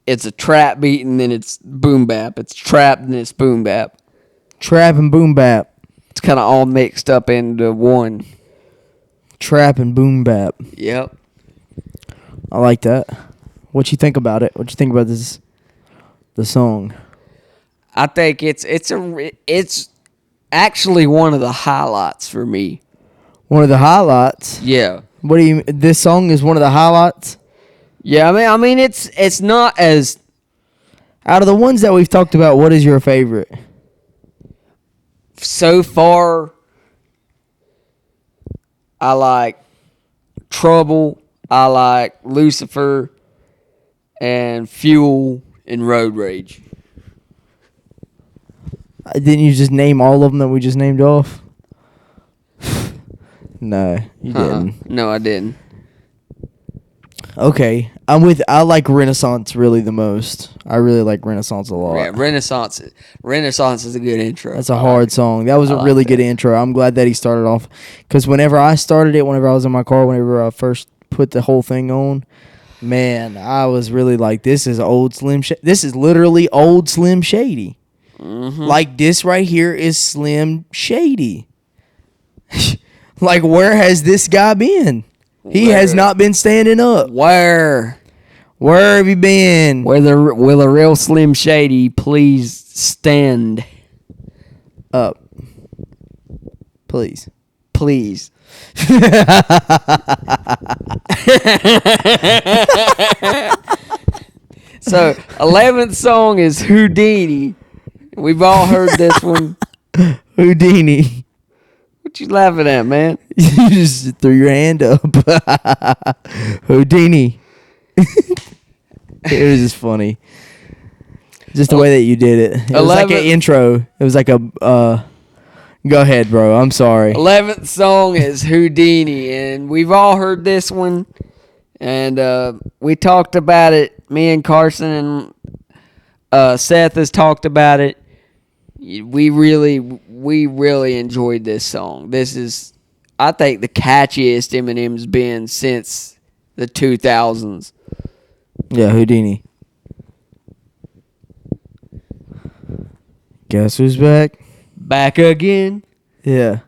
it's a trap beat and then it's boom bap. It's trap and it's boom bap. Trap and boom bap. It's kind of all mixed up into one. Trap and boom bap. Yep. I like that. What you think about it? What you think about the song? I think it's actually one of the highlights for me. One of the highlights. Yeah. What do you? This song is one of the highlights. Yeah, I mean it's not as out of the ones that we've talked about. What is your favorite? So far, I like Trouble, I like Lucifer, and Fuel, and Road Rage. Didn't you just name all of them that we just named off? No, you didn't. No, I didn't. Okay, I like Renaissance really the most. I really like Renaissance a lot. Yeah, Renaissance is a good intro. That's a hard song. That was a really good intro. I'm glad that he started off, because whenever I started it, whenever I was in my car, whenever I first put the whole thing on. Man, I was really like, this is old Slim Shady. This is literally old Slim Shady. Mm-hmm. Like, this right here is Slim Shady. Like, where has this guy been? He has not been standing up. Where have you been? Will a real Slim Shady please stand up? Please. So, 11th song is Houdini. We've all heard this one. Houdini. What you laughing at, man? You just threw your hand up. Houdini. It was just funny. Just the way that you did it. It was like an intro. It was like a... Go ahead, bro. I'm sorry. 11th song is Houdini, and we've all heard this one. And we talked about it. Me and Carson and Seth has talked about it. We really enjoyed this song. This is, I think, the catchiest Eminem's been since the 2000s. Yeah, Houdini. Guess who's back? Back again. Yeah.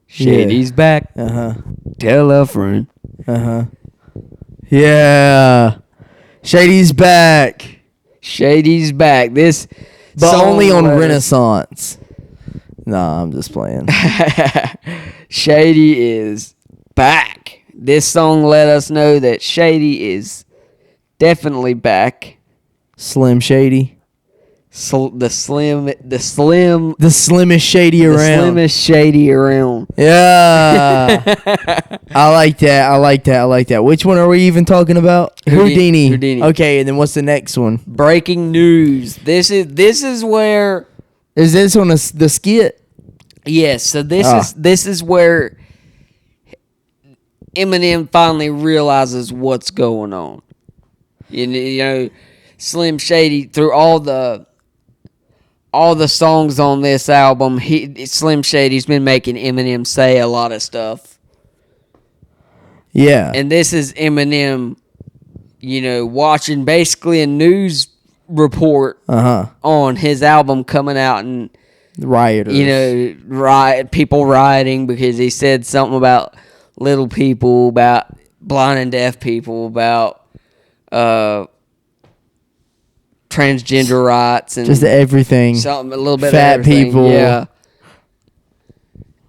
Shady's back. Uh-huh. Tell a friend. Uh-huh. Yeah. Shady's back. Shady's back. This But song only on Renaissance. Nah, I'm just playing. Shady is back. This song let us know that Shady is definitely back. Slim Shady. The slimmest Shady around. The slimmest Shady around. Yeah. I like that. Which one are we even talking about? Houdini. Okay, and then what's the next one? Breaking news. This is where... Is this on the skit? Yes, so this is where Eminem finally realizes what's going on. You know, Slim Shady, through all the songs on this album, Slim Shady's been making Eminem say a lot of stuff. Yeah. And this is Eminem, watching basically a news report on his album coming out, and rioters. People rioting because he said something about little people, about blind and deaf people, about transgender rights, and just everything. Something a little bit fat of everything. people. Yeah.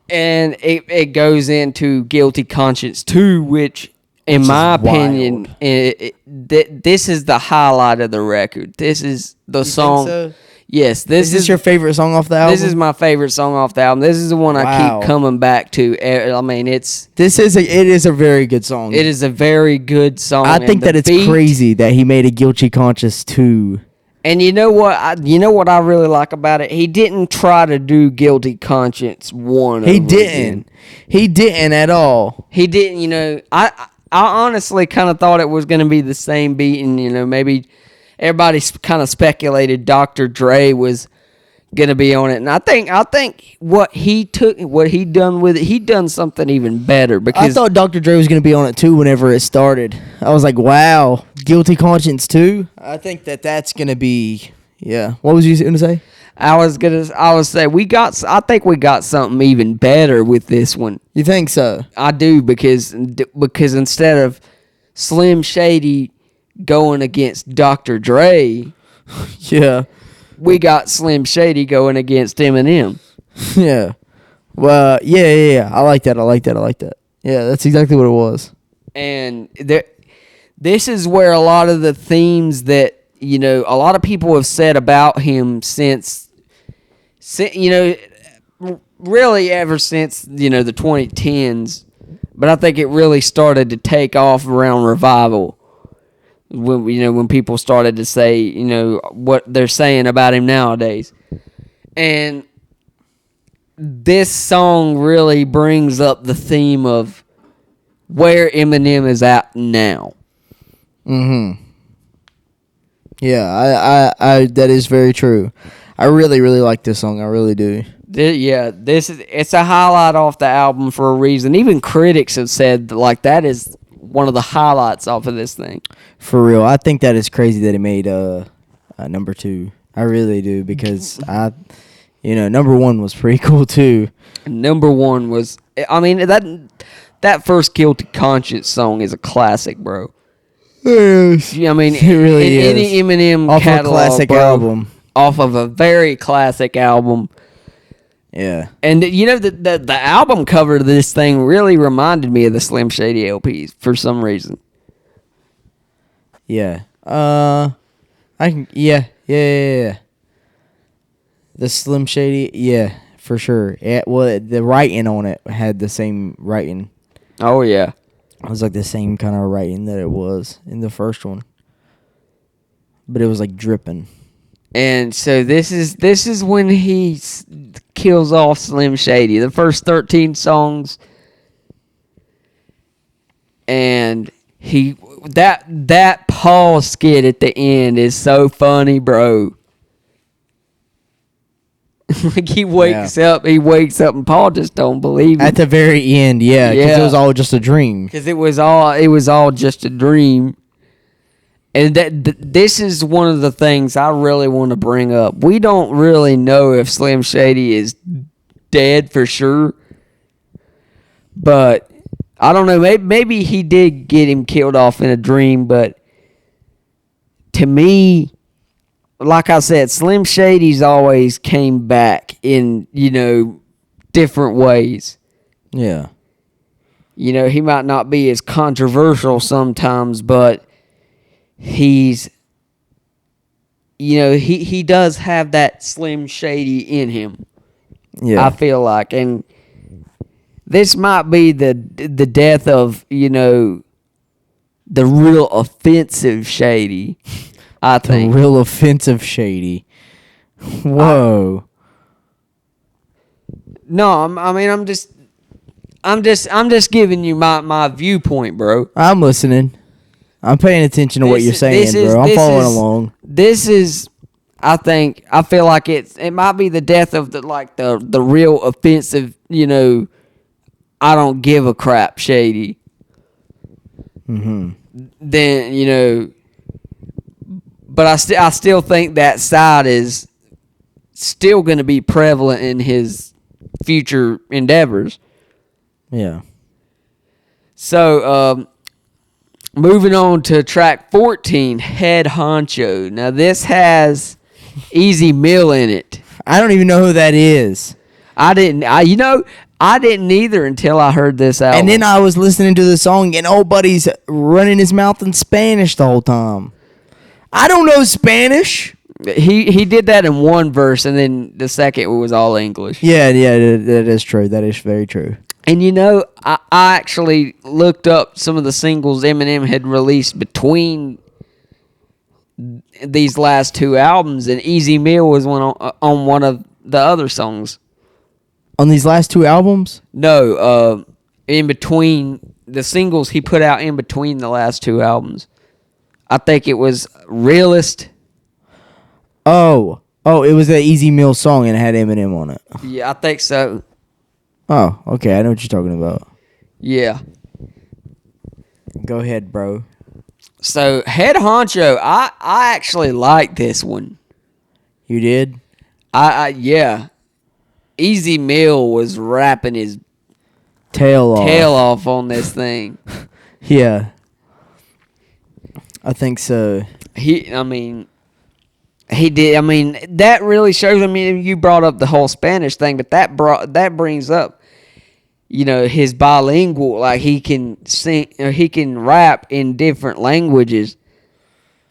And it goes into Guilty Conscience 2, which in my opinion, this is the highlight of the record. This is the song. Think so? Yes, this is your favorite song off the album? This is my favorite song off the album. This is the one I keep coming back to. I mean, it is a very good song. It is a very good song. I think that it's crazy that he made a Guilty Conscience 2. And you know what I really like about it? He didn't try to do Guilty Conscience 1. He didn't. He didn't at all. He didn't, I honestly kind of thought it was going to be the same beat, and, maybe everybody kind of speculated Dr. Dre was going to be on it. And I think what he done with it, he done something even better. Because I thought Dr. Dre was going to be on it too whenever it started. I was like, wow, Guilty Conscience 2? I think that's going to be, yeah. What was you going to say? I was say I think we got something even better with this one. You think so? I do, because instead of Slim Shady going against Dr. Dre, yeah, we got Slim Shady going against Eminem. Yeah. Well, yeah. I like that. Yeah, that's exactly what it was. And this is where a lot of the themes that, a lot of people have said about him since really ever since, the 2010s. But I think it really started to take off around Revival. When people started to say, what they're saying about him nowadays. And this song really brings up the theme of where Eminem is at now. Mm-hmm. Yeah, I that is very true. I really, really like this song. I really do. It's a highlight off the album for a reason. Even critics have said, that is one of the highlights off of this thing. For real, I think that is crazy that it made number 2. I really do, because number 1 was pretty cool too. Number 1 was, I mean, that first Guilty Conscience song is a classic, bro. Yes. I mean, It really is. any Eminem Off catalog, a classic bro, album. off of a very classic album. Yeah. And the album cover of this thing really reminded me of the Slim Shady LPs for some reason. Yeah. Yeah. The Slim Shady, yeah, for sure. Well, the writing on it had the same writing. Oh yeah. It was like the same kind of writing that it was in the first one. But it was like dripping. And so this is when he kills off Slim Shady. The first 13 songs, and that Paul skit at the end is so funny, bro. Like he wakes up, and Paul just don't believe it. At the very end, yeah, because it was all just a dream. Because it was all just a dream. And this is one of the things I really want to bring up. We don't really know if Slim Shady is dead for sure. But I don't know. Maybe he did get him killed off in a dream. But to me, like I said, Slim Shady's always came back in, different ways. Yeah. He might not be as controversial sometimes, but he's, he does have that Slim Shady in him. Yeah. I feel like. And this might be the death of, the real offensive Shady, I think. The real offensive Shady. Whoa. I'm just giving you my viewpoint, bro. I'm listening. I'm paying attention to what you're saying, bro. I'm following along. This is, I feel like it might be the death of the real offensive, I don't give a crap Shady. Mm-hmm. Then, but I still think that side is still going to be prevalent in his future endeavors. Yeah. So, moving on to track 14, Head Honcho. Now, this has Easy Mill in it. I don't even know who that is. I didn't either until I heard this album. And then I was listening to the song, and old buddy's running his mouth in Spanish the whole time. I don't know Spanish. He did that in one verse, and then the second was all English. Yeah, that is true. That is very true. And I actually looked up some of the singles Eminem had released between these last two albums, and Easy Meal was on one of the other songs. On these last two albums? No, in between the singles he put out in between the last two albums. I think it was Realist. Oh, it was that Easy Meal song and it had Eminem on it. Yeah, I think so. Oh, okay. I know what you're talking about. Yeah. Go ahead, bro. So, Head Honcho, I actually like this one. You did? Yeah. Easy Mill was rapping his tail off on this thing. Yeah. I think so. He did. That really shows. You brought up the whole Spanish thing, but that brings up, his bilingual. Like he can sing, or he can rap in different languages,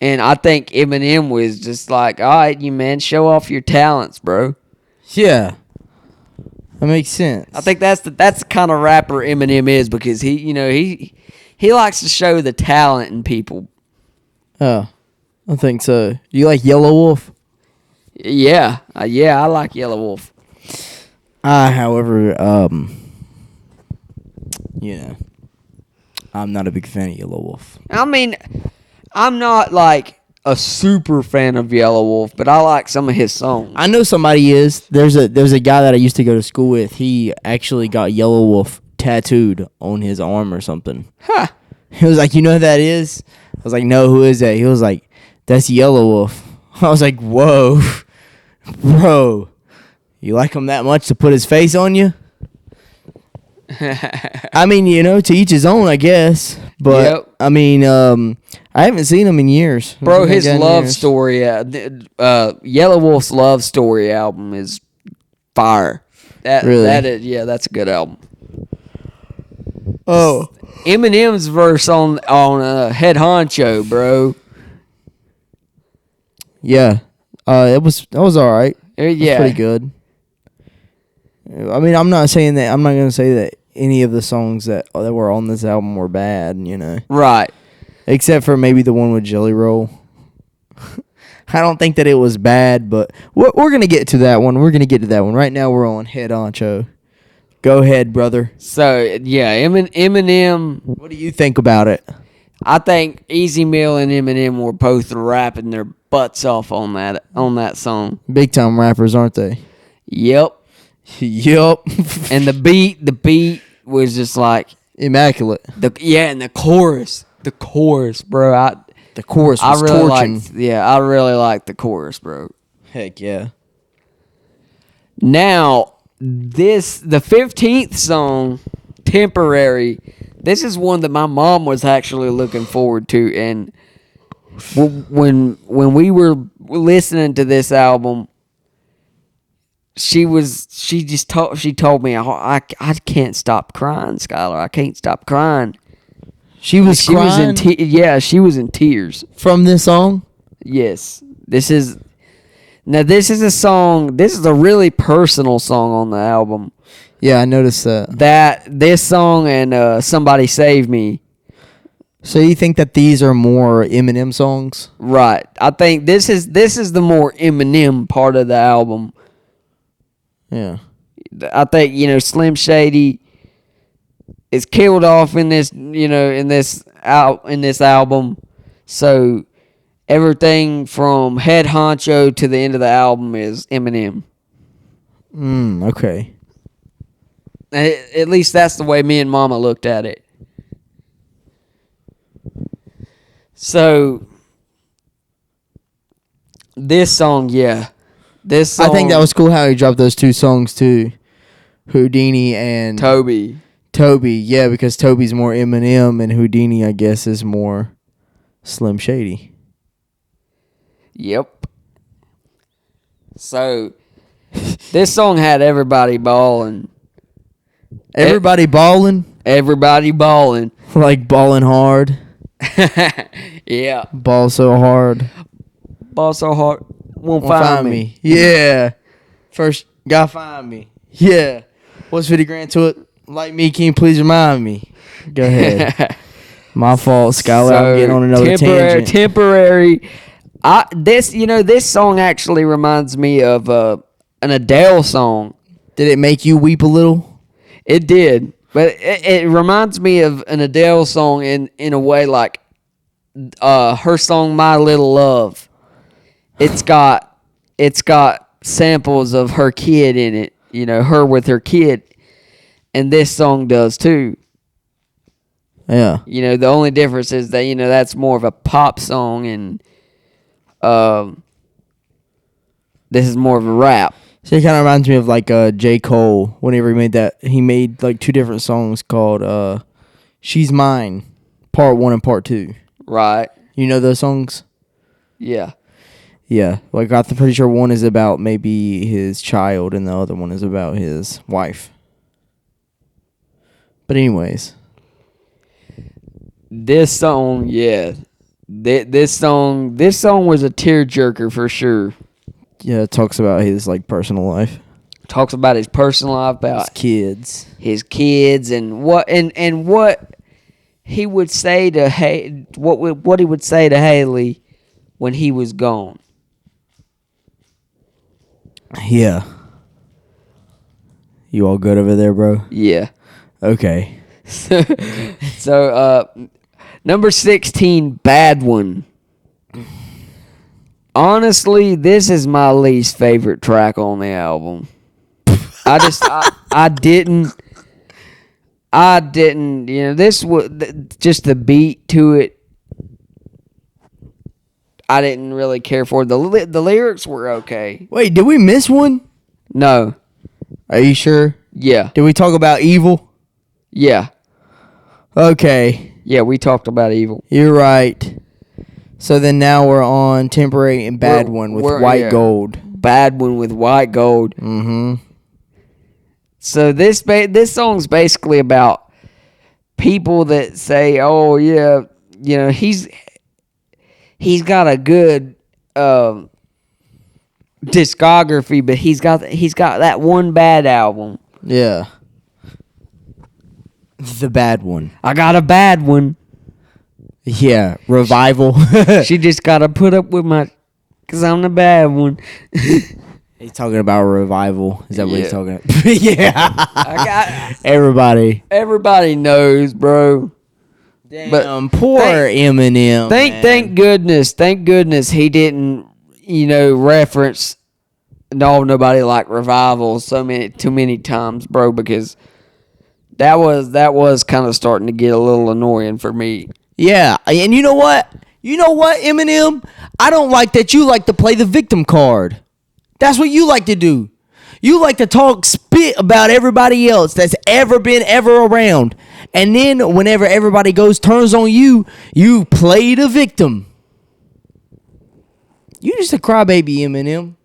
and I think Eminem was just like, "All right, you man, show off your talents, bro." Yeah, that makes sense. I think that's the kind of rapper Eminem is, because he likes to show the talent in people. Oh. I think so. Do you like Yellow Wolf? Yeah, I like Yellow Wolf. However, I'm not a big fan of Yellow Wolf. I'm not like a super fan of Yellow Wolf, but I like some of his songs. I know somebody is. There's a guy that I used to go to school with. He actually got Yellow Wolf tattooed on his arm or something. Huh. He was like, you know who that is? I was like, no, who is that? He was like, that's Yellow Wolf. I was like, whoa, bro, you like him that much to put his face on you? I mean, to each his own, I guess. But Yep. I mean, I haven't seen him in years. Bro, his love story, Yellow Wolf's love story album is fire. Really? That's a good album. Oh, Eminem's verse on Head Honcho, bro. yeah. That was all right. Yeah, Pretty good. I mean, I'm not gonna say that any of the songs that were on this album were bad. Right. Except for maybe the one with Jelly Roll. I don't think that it was bad, but we're going to get to that one. Right now we're on Head Honcho. Go ahead, brother. So, yeah, Eminem. What do you think about it? I think Easy Mill and Eminem were both rapping their butts off on that song. Big time rappers, aren't they? Yep. Yup. And the beat was just like Immaculate. and the chorus, bro. The chorus was torching. I really liked the chorus, bro. Heck yeah. Now, the 15th song, Temporary, this is one that my mom was actually looking forward to. And when we were listening to this album, she told me, I can't stop crying, Skyler. I can't stop crying. She was crying? She was in tears. From this song? Yes. This is a song, this is a really personal song on the album. Yeah, I noticed that. This song and Somebody Save Me. So you think that these are more Eminem songs? Right. I think this is the more Eminem part of the album. Yeah. I think, Slim Shady is killed off in this album. So everything from Head Honcho to the end of the album is Eminem. Okay. At least that's the way me and Mama looked at it. So this song, yeah. I think that was cool how he dropped those two songs too. Houdini and Toby, yeah, because Toby's more Eminem and Houdini, I guess, is more Slim Shady. Yep. So this song had everybody balling. Everybody balling? Everybody balling. Like balling hard? Yeah. Ball so hard. Ball so hard. Won't find me. Yeah. First, gotta find me. Yeah. What's 50 grand to it? Like me, can you please remind me? Go ahead. My fault, Skyler. I'm getting on another tangent. Temporary. This song actually reminds me of an Adele song. Did it make you weep a little? It did. But it reminds me of an Adele song in a way like her song My Little Love. It's got samples of her kid in it, her with her kid, and this song does too. Yeah. The only difference is that that's more of a pop song, and this is more of a rap. So it kind of reminds me of like J. Cole. Whenever he made that, he made like two different songs called "She's Mine," Part 1 and Part 2. Right. You know those songs? Yeah. Yeah, like I'm pretty sure one is about maybe his child and the other one is about his wife. But anyways, this song, yeah, this song was a tearjerker for sure. Yeah, it talks about his like personal life. Talks about his personal life, about his kids, and what he would say to what he would say to Haley when he was gone. Yeah. You all good over there, bro? Yeah. Okay. So, number 16, Bad One. Honestly, this is my least favorite track on the album. I I didn't, this was just the beat to it. I didn't really care for the lyrics were okay. Wait, did we miss one? No. Are you sure? Yeah. Did we talk about Evil? Yeah. Okay. Yeah, we talked about Evil. You're right. So then now we're on Temporary and Bad One with White Gold. Bad One with White Gold. Mm-hmm. So this song's basically about people that say, "Oh yeah, he's got a good discography, but he's got that one bad album." Yeah. The bad one. I got a bad one. Yeah, Revival. She just got to put up with my, because I'm the bad one. He's talking about Revival. Is that what he's talking about? Yeah. Everybody knows, bro. Damn, but poor Eminem. Thank goodness he didn't, reference nobody like Revival too many times, bro, because that was kind of starting to get a little annoying for me. Yeah, and you know what? Eminem? I don't like that you like to play the victim card. That's what you like to do. You like to talk spit about everybody else that's ever been around. And then whenever everybody turns on you, you play the victim. You just a crybaby, Eminem.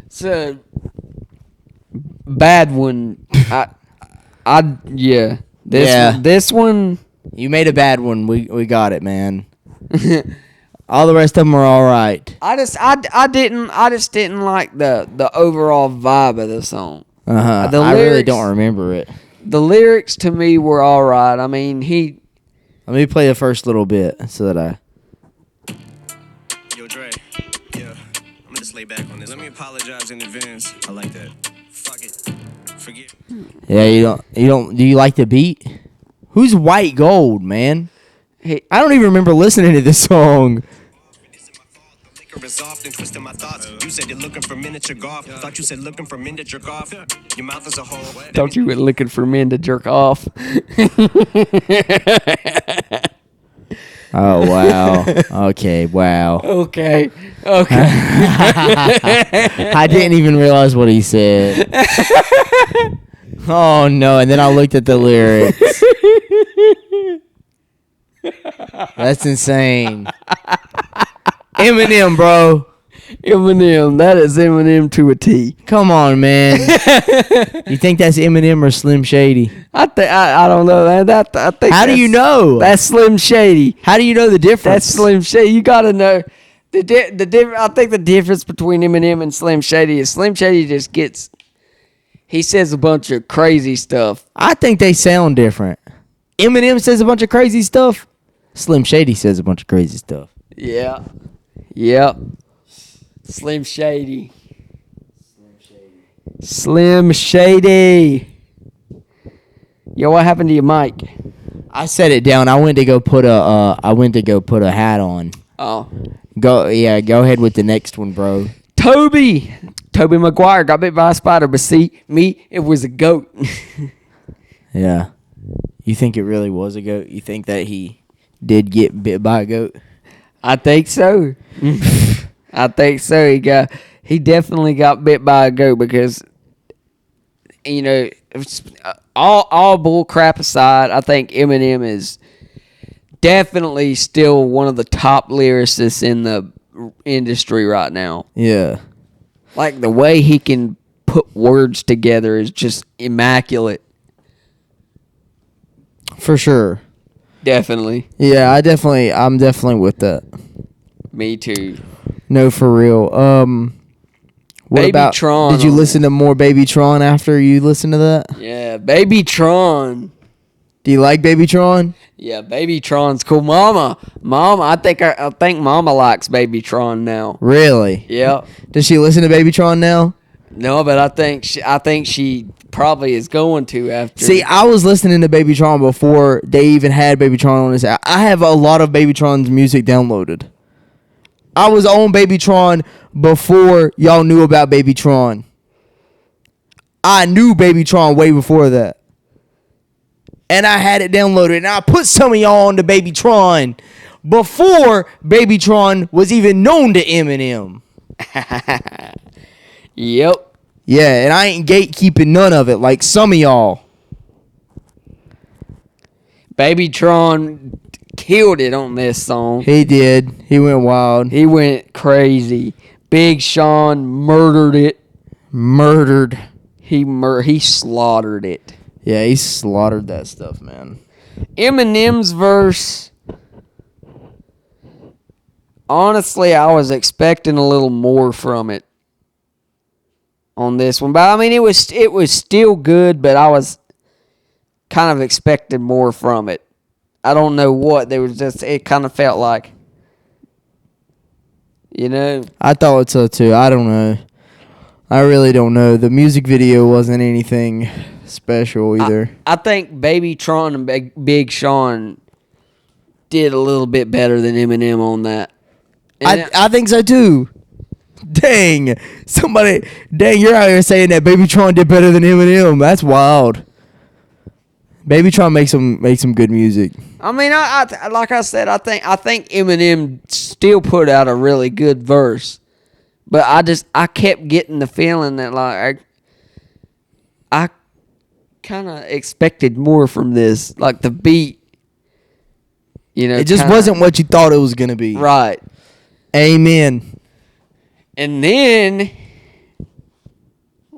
It's a bad one. This one. You made a bad one. We got it, man. All the rest of them are all right. I just didn't like the overall vibe of the song. I really don't remember it. The lyrics to me were all right. I mean, Let me play the first little bit so that I. Yo, Dre. Yeah, I'm gonna just lay back on this. Let me apologize in advance. I like that. Fuck it. Forget. Yeah, you don't. Do you like the beat? Who's White Gold, man? Hey, I don't even remember listening to this song. Resolved and twisting my thoughts. You said you're looking for miniature golf. Thought you said looking for men to jerk off. Your mouth is a hole. Thought you were looking for men to jerk off. Oh wow. Okay. Wow. Okay. I didn't even realize what he said. Oh no! And then I looked at the lyrics. That's insane. Eminem, bro. Eminem. That is Eminem to a T. Come on, man. You think that's Eminem or Slim Shady? I don't know. I think. How do you know? That's Slim Shady. How do you know the difference? That's Slim Shady. You gotta know the difference. I think the difference between Eminem and Slim Shady is Slim Shady just gets. He says a bunch of crazy stuff. I think they sound different. Eminem says a bunch of crazy stuff. Slim Shady says a bunch of crazy stuff. Yeah. Yep. Slim Shady. Slim Shady. Yo, what happened to your mic? I set it down. I went to go put a hat on. Oh. Go ahead with the next one, bro. Toby Maguire got bit by a spider, but see, me, it was a goat. Yeah. You think it really was a goat? You think that he did get bit by a goat? I think so. I think so. He definitely got bit by a goat because, all bull crap aside, I think Eminem is definitely still one of the top lyricists in the industry right now. Yeah. Like the way he can put words together is just immaculate. For sure. Definitely. Yeah, I'm definitely with that. Me too. No, for real. What Baby about Tron? Did you listen to more Baby Tron after you listened to that? Yeah, Baby Tron. Do you like Baby Tron? Yeah, Baby Tron's cool. Mama, I think Mama likes Baby Tron now. Really? Yeah. Does she listen to Baby Tron now? No, but I think she probably is going to after. See, I was listening to Baby Tron before they even had Baby Tron on his app. I have a lot of Baby Tron's music downloaded. I was on Baby Tron before y'all knew about Baby Tron. I knew Baby Tron way before that. and I had it downloaded, and I put some of y'all onto Babytron before Babytron was even known to Eminem. Yep. Yeah, and I ain't gatekeeping none of it like some of y'all. Babytron killed it on this song. He did. He went wild. He went crazy. Big Sean murdered it. Murdered. He slaughtered it. Yeah, he slaughtered that stuff, man. Eminem's verse. Honestly, I was expecting a little more from it on this one, but I mean, it was still good, but I was kind of expecting more from it. I don't know what there was. It kind of felt like, you know. I thought so too. I don't know. I really don't know. The music video wasn't anything special either. I think Babytron and Big Sean did a little bit better than Eminem on that. I think so too. Dang, you're out here saying that Babytron did better than Eminem. That's wild. Babytron makes some good music. I mean, I like I said, I think Eminem still put out a really good verse, but I kept getting the feeling that like I kind of expected more from this, like the beat. You know, it just wasn't what you thought it was gonna be. Right. Amen. And then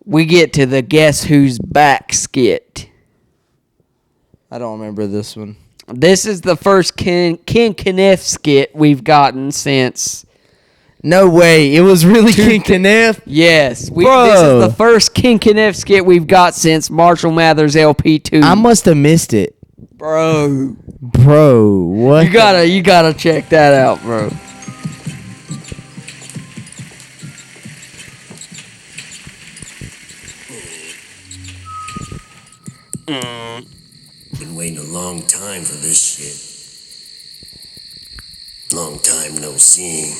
we get to the Guess Who's Back skit. I don't remember this one. This is the first Ken Kniff skit we've gotten since. No way. It was really Ken Kniff? Yes. This Bro. is the first Ken Kniff skit we've got since Marshall Mathers LP2. I must have missed it. Bro, what? You gotta check that out, bro. Been waiting a long time for this shit. Long time no seeing.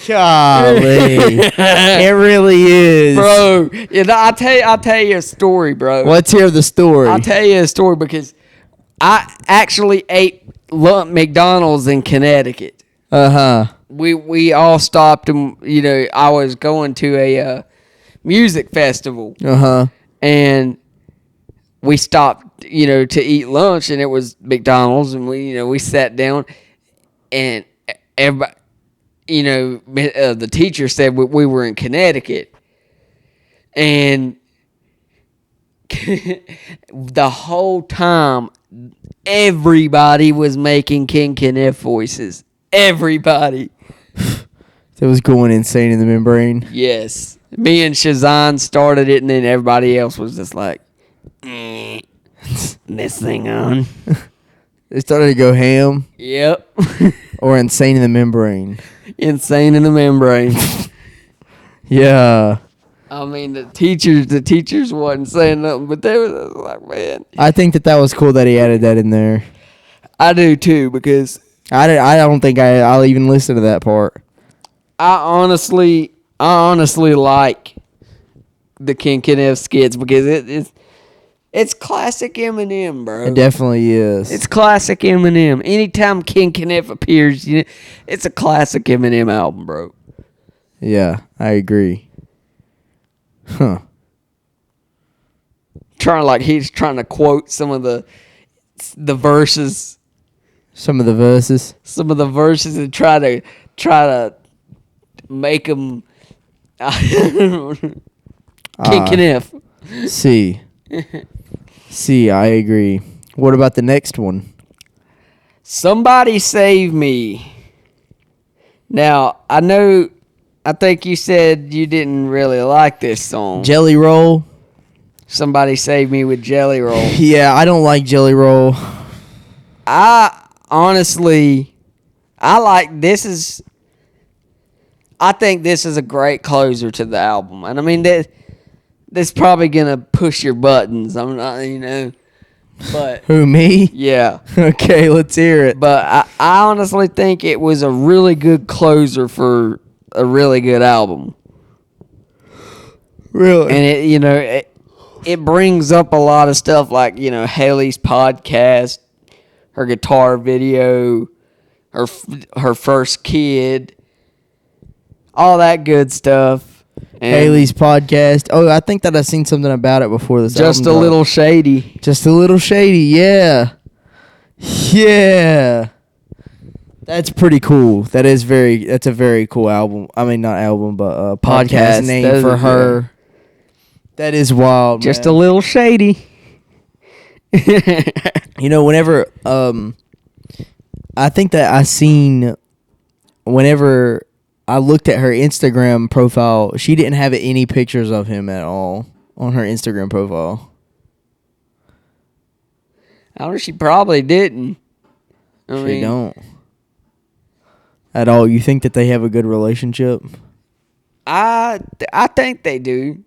Golly. It really is. Bro, I'll tell you a story, bro. Let's hear the story. I'll tell you a story because I actually ate McDonald's in Connecticut. Uh-huh. We all stopped and, you know, I was going to a music festival. Uh-huh. And we stopped, you know, to eat lunch, and it was McDonald's, and we sat down, and everybody, you know, the teacher said we were in Connecticut, and the whole time, everybody was making King Kniff voices. Everybody. It was going insane in the membrane. Yes. Me and Shazan started it, and then everybody else was just like, this thing on. They started to go ham. Yep. Or insane in the membrane. Insane in the membrane. Yeah. I mean, the teachers wasn't saying nothing, but they was like, man. I think that was cool that he added that in there. I do too, because I don't think I'll even listen to that part. I honestly like the King Kniff skits because it's classic Eminem, bro. It definitely is. It's classic Eminem. Anytime King Kniff appears, it's a classic Eminem album, bro. Yeah, I agree. Huh. He's trying to quote some of the verses. Some of the verses. Some of the verses and try to make them King Kniff. See, I agree. What about the next one? Somebody Save Me. Now, I think you said you didn't really like this song. Jelly Roll? Somebody Save Me with Jelly Roll. Yeah, I don't like Jelly Roll. Honestly, I think this is a great closer to the album. And I mean, that's probably going to push your buttons. I'm not, but. Who, me? Yeah. Okay, let's hear it. But I honestly think it was a really good closer for a really good album. Really? And it brings up a lot of stuff like, you know, Haley's podcast, her guitar video, her first kid, all that good stuff. And Haley's podcast. Oh, I think that I've seen something about it before this Just album a dropped. Little Shady. Just a Little Shady, yeah. Yeah. That's pretty cool. That's a very cool album. I mean, not album, but podcast Podcast. name That for is her. That is wild, Just man. a Little Shady. You know, whenever I think that I seen whenever I looked at her Instagram profile, she didn't have any pictures of him at all on her Instagram profile. I don't know, she probably didn't. She don't. At all. You think that they have a good relationship? I think they do.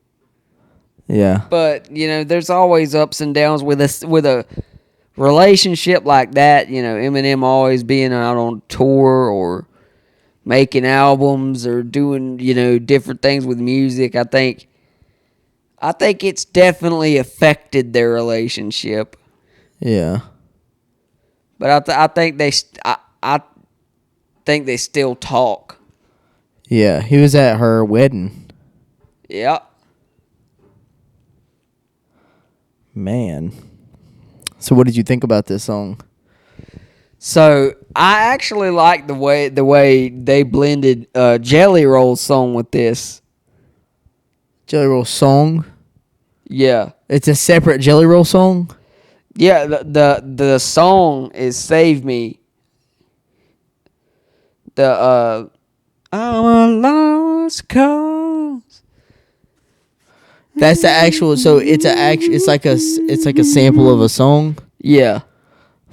Yeah. But, you know, there's always ups and downs with a relationship like that. You know, Eminem always being out on tour or making albums or doing, you know, different things with music. I think it's definitely affected their relationship. Yeah. But I think they still talk. Yeah. He was at her wedding. Yep. Man. So what did you think about this song? So I actually like the way they blended Jelly Roll's song with this. Jelly Roll song? Yeah. It's a separate Jelly Roll song? Yeah, the song is Save Me. I'm a lost cause. That's the actual. So it's like a sample of a song. Yeah.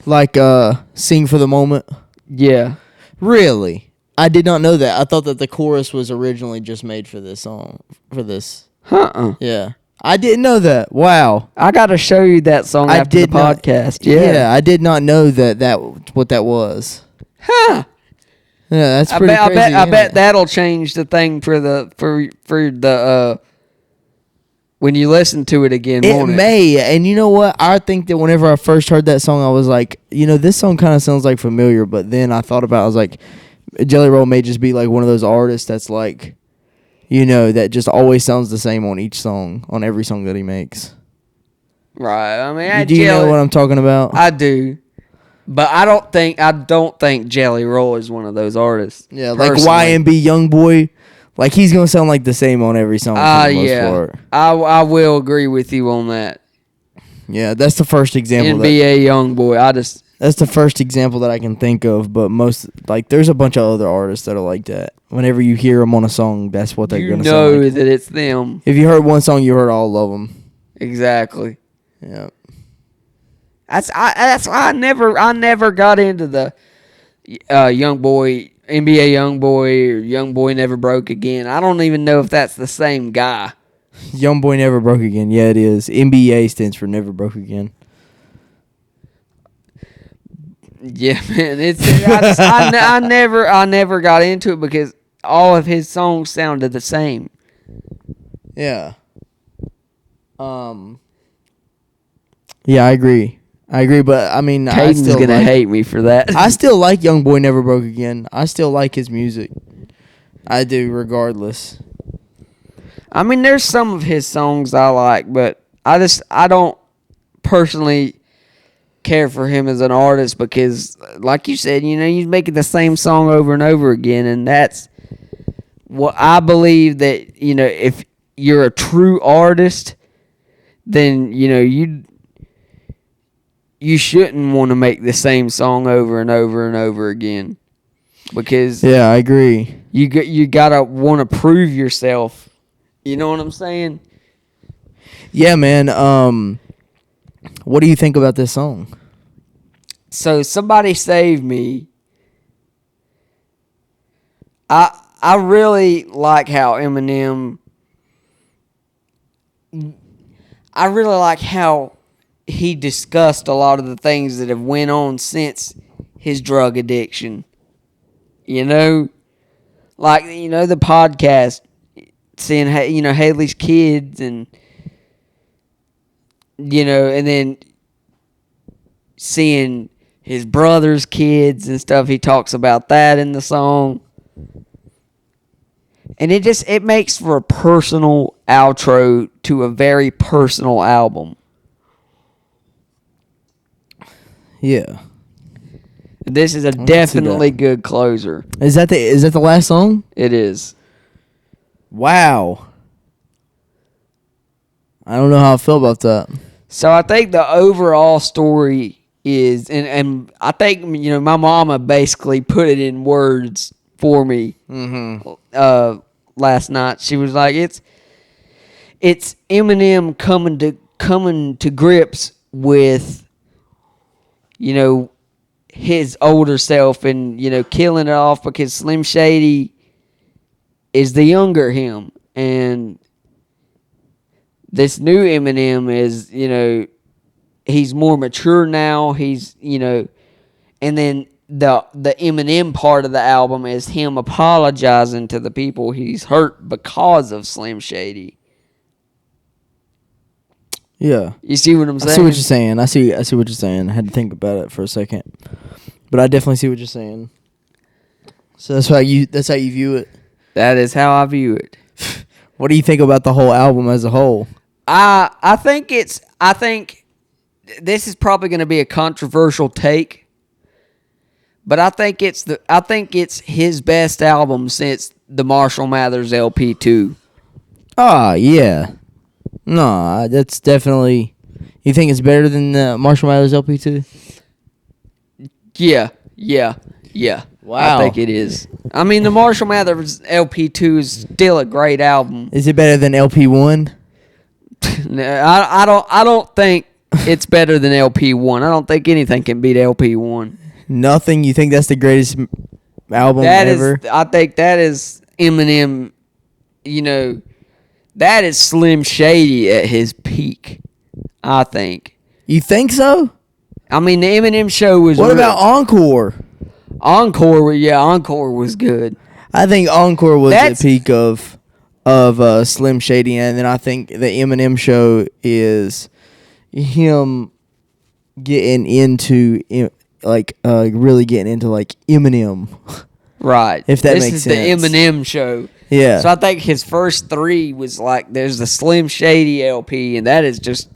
Like Sing for the Moment. Yeah. Really? I did not know that. I thought that the chorus was originally just made for this song. For this. Yeah. I didn't know that. Wow. I got to show you that song after the podcast. Yeah. I did not know that what that was. Huh. Yeah, that's pretty crazy. I bet that'll change the thing for the when you listen to it again. It may. And you know what? I think that whenever I first heard that song, I was like, you know, this song kind of sounds like familiar. But then I thought about it, I was like, Jelly Roll may just be like one of those artists that's like, you know, that just always sounds the same on each song, on every song that he makes. Right. I mean, Do you know what I'm talking about? I do. But I don't think Jelly Roll is one of those artists. Yeah, like personally. YMB Youngboy, like he's gonna sound like the same on every song. For the most part. I will agree with you on that. Yeah, that's the first example. NBA Youngboy, that's the first example that I can think of. But there's a bunch of other artists that are like that. Whenever you hear them on a song, that's what they're gonna sound like. that it's them. If you heard one song, you heard all of them. Exactly. Yeah. That's why I never got into the NBA Youngboy or Youngboy Never Broke Again. I don't even know if that's the same guy. Youngboy Never Broke Again. Yeah, it is. NBA stands for Never Broke Again. Yeah, man. I never got into it because all of his songs sounded the same. Yeah. Yeah, I agree. But I mean, Caden's gonna hate me for that. I still like Youngboy Never Broke Again. I still like his music. I do, regardless. I mean, there's some of his songs I like, but I don't personally care for him as an artist because, like you said, you know, he's making the same song over and over again, and that's what I believe that, you know, if you're a true artist, then, you know, you shouldn't want to make the same song over and over and over again because yeah, I agree. You gotta want to prove yourself. You know what I'm saying? Yeah, man. What do you think about this song? So, Somebody Save Me. I really like how Eminem. I really like how he discussed a lot of the things that have went on since his drug addiction. You know, like, you know, the podcast, seeing, you know, Haley's kids and and then seeing his brother's kids and stuff, he talks about that in the song. And it makes for a personal outro to a very personal album. Yeah. This is a definitely good closer. Is that the last song? It is. Wow. I don't know how I feel about that. So I think the overall story is, and I think, my mama basically put it in words for me last night. She was like, it's Eminem coming to grips with, his older self and, killing it off because Slim Shady is the younger him. And this new Eminem is, he's more mature now. He's, and then the Eminem part of the album is him apologizing to the people he's hurt because of Slim Shady. Yeah. You see what I'm saying? I see what you're saying. I see what you're saying. I had to think about it for a second. But I definitely see what you're saying. So that's how you view it. That is how I view it. What do you think about the whole album as a whole? I think this is probably going to be a controversial take, but I think it's his best album since the Marshall Mathers LP2. Yeah. No, that's definitely. You think it's better than the Marshall Mathers LP2? Yeah. Wow. I think it is. I mean, the Marshall Mathers LP2 is still a great album. Is it better than LP1? No, I don't think it's better than LP1. I don't think anything can beat LP1. Nothing. You think that's the greatest album ever? I think that is Eminem. That is Slim Shady at his peak. I think. You think so? I mean, the Eminem show was. What about Encore? Encore was good. I think Encore was the peak of Slim Shady, and then I think the Eminem show is him getting into really getting into Eminem. Right. If that makes sense. This is the Eminem show. Yeah. So I think his first three was there's the Slim Shady LP, and that is just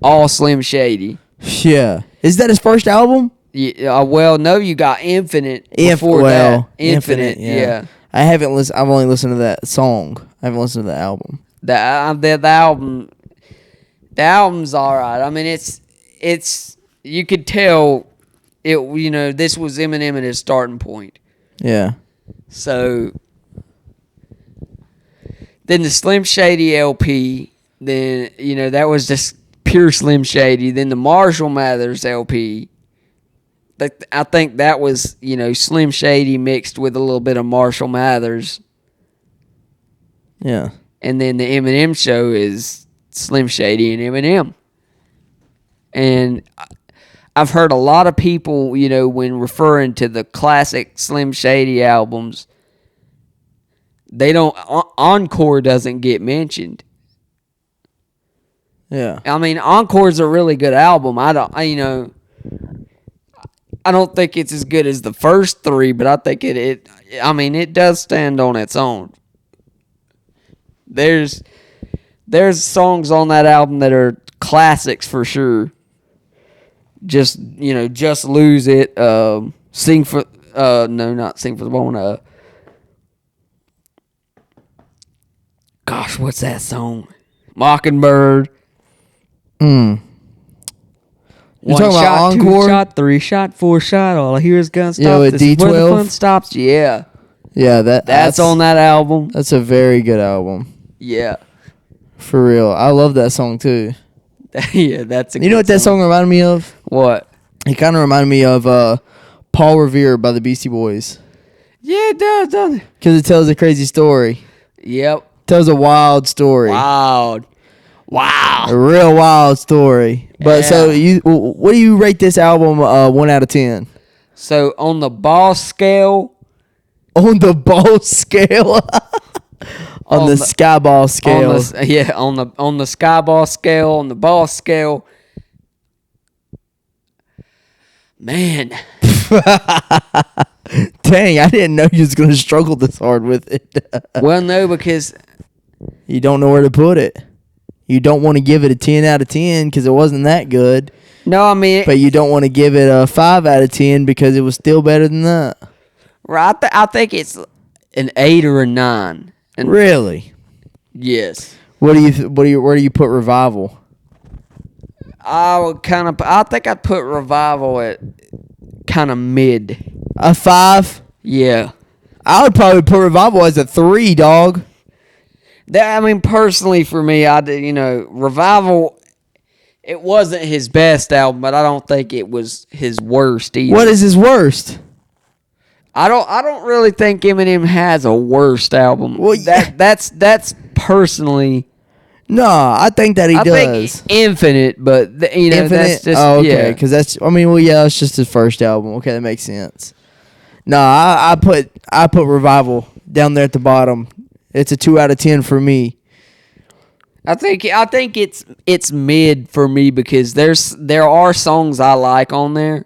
all Slim Shady. Yeah. Is that his first album? Yeah. Well, no, you got Infinite before that. Infinite. Yeah. I haven't listened. I've only listened to that song. I haven't listened to the album. The album. The album's all right. I mean, it's you could tell it. This was Eminem at his starting point. Yeah. So then the Slim Shady LP. Then that was just pure Slim Shady. Then the Marshall Mathers LP. I think that was, Slim Shady mixed with a little bit of Marshall Mathers. Yeah. And then the Eminem show is Slim Shady and Eminem. And I've heard a lot of people, when referring to the classic Slim Shady albums, Encore doesn't get mentioned. Yeah. I mean, Encore's a really good album. I don't think it's as good as the first three, but I think it does stand on its own. There's songs on that album that are classics for sure. Just Lose It, Sing for not Sing for the Bone. Gosh, what's that song? Mockingbird. You're One talking shot, about Encore? 2 shot, 3 shot, 4 shot. All I hear is gun stop. Yeah, with This is where the D12? fun stops. Yeah, Yeah, that's on that album. That's a very good album. Yeah, For real. I love that song too. yeah, that's a. You know what that song reminded me of? What? It kind of reminded me of Paul Revere by the Beastie Boys. Yeah, it does, doesn't it? Because it tells a crazy story. Yep. Tells a wild story. Wow. A real wild story. But so what do you rate this album 1 out of 10? So on the boss scale, On the boss scale. On the skyball scale. On the skyball scale, on the boss scale. Man. Dang, I didn't know you was going to struggle this hard with it. Well, no, because you don't know where to put it. You don't want to give it a 10 out of 10 because it wasn't that good. No, I mean... But you don't want to give it a 5 out of 10 because it was still better than that. Right, I think it's an 8 or a 9. And really? Yes. Where do you put Revival? I think I'd put Revival at kind of mid. A 5? Yeah. I would probably put Revival as a 3, dog. Personally for me, Revival, it wasn't his best album, but I don't think it was his worst either. What is his worst? I don't really think Eminem has a worst album. Well, that's personally. No, I think that he does. I think Infinite, but Infinite? That's just okay, because it's just his first album. Okay, that makes sense. No, I put Revival down there at the bottom. It's a 2 out of 10 for me. I think it's mid for me because there are songs I like on there.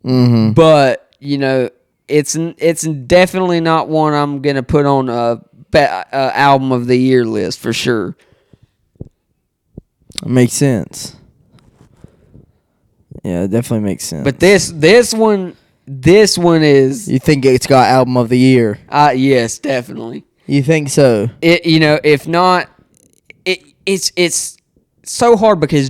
Mm-hmm. But it's definitely not one I'm gonna put on a album of the year list for sure. It makes sense. Yeah, it definitely makes sense. But this one is. You think it's got album of the year? Yes, definitely. You think so? If not, it's so hard because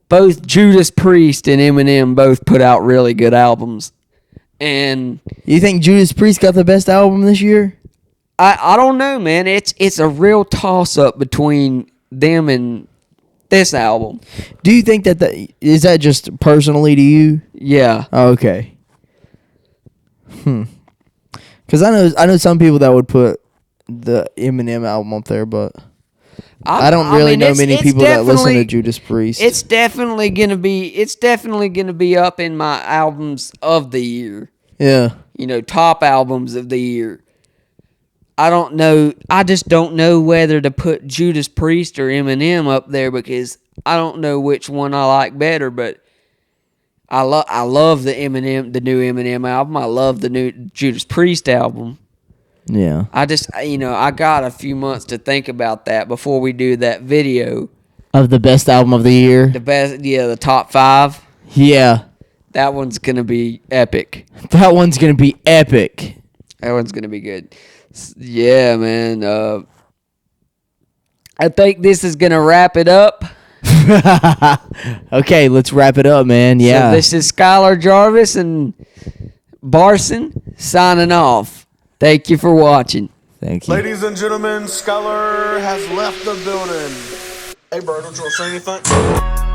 both Judas Priest and Eminem both put out really good albums, and you think Judas Priest got the best album this year? I don't know, man. It's a real toss up between them and this album. Do you think is that just personally to you? Yeah. Okay. Because I know some people that would put the Eminem album up there, but I don't really know many people that listen to Judas Priest. It's definitely gonna be up in my albums of the year. Yeah. Top albums of the year. I don't know. I just don't know whether to put Judas Priest or Eminem up there because I don't know which one I like better. But I love the new Eminem album. I love the new Judas Priest album. Yeah. I just, I got a few months to think about that before we do that video. Of the best album of the year? The top 5. Yeah. That one's going to be epic. That one's going to be epic. That one's going to be good. Yeah, man. I think this is going to wrap it up. Okay, let's wrap it up, man. Yeah. So this is Skyler Jarvis and Barson signing off. Thank you for watching. Thank you. Ladies and gentlemen, Skyler has left the building. Hey, bro, don't you want to say anything?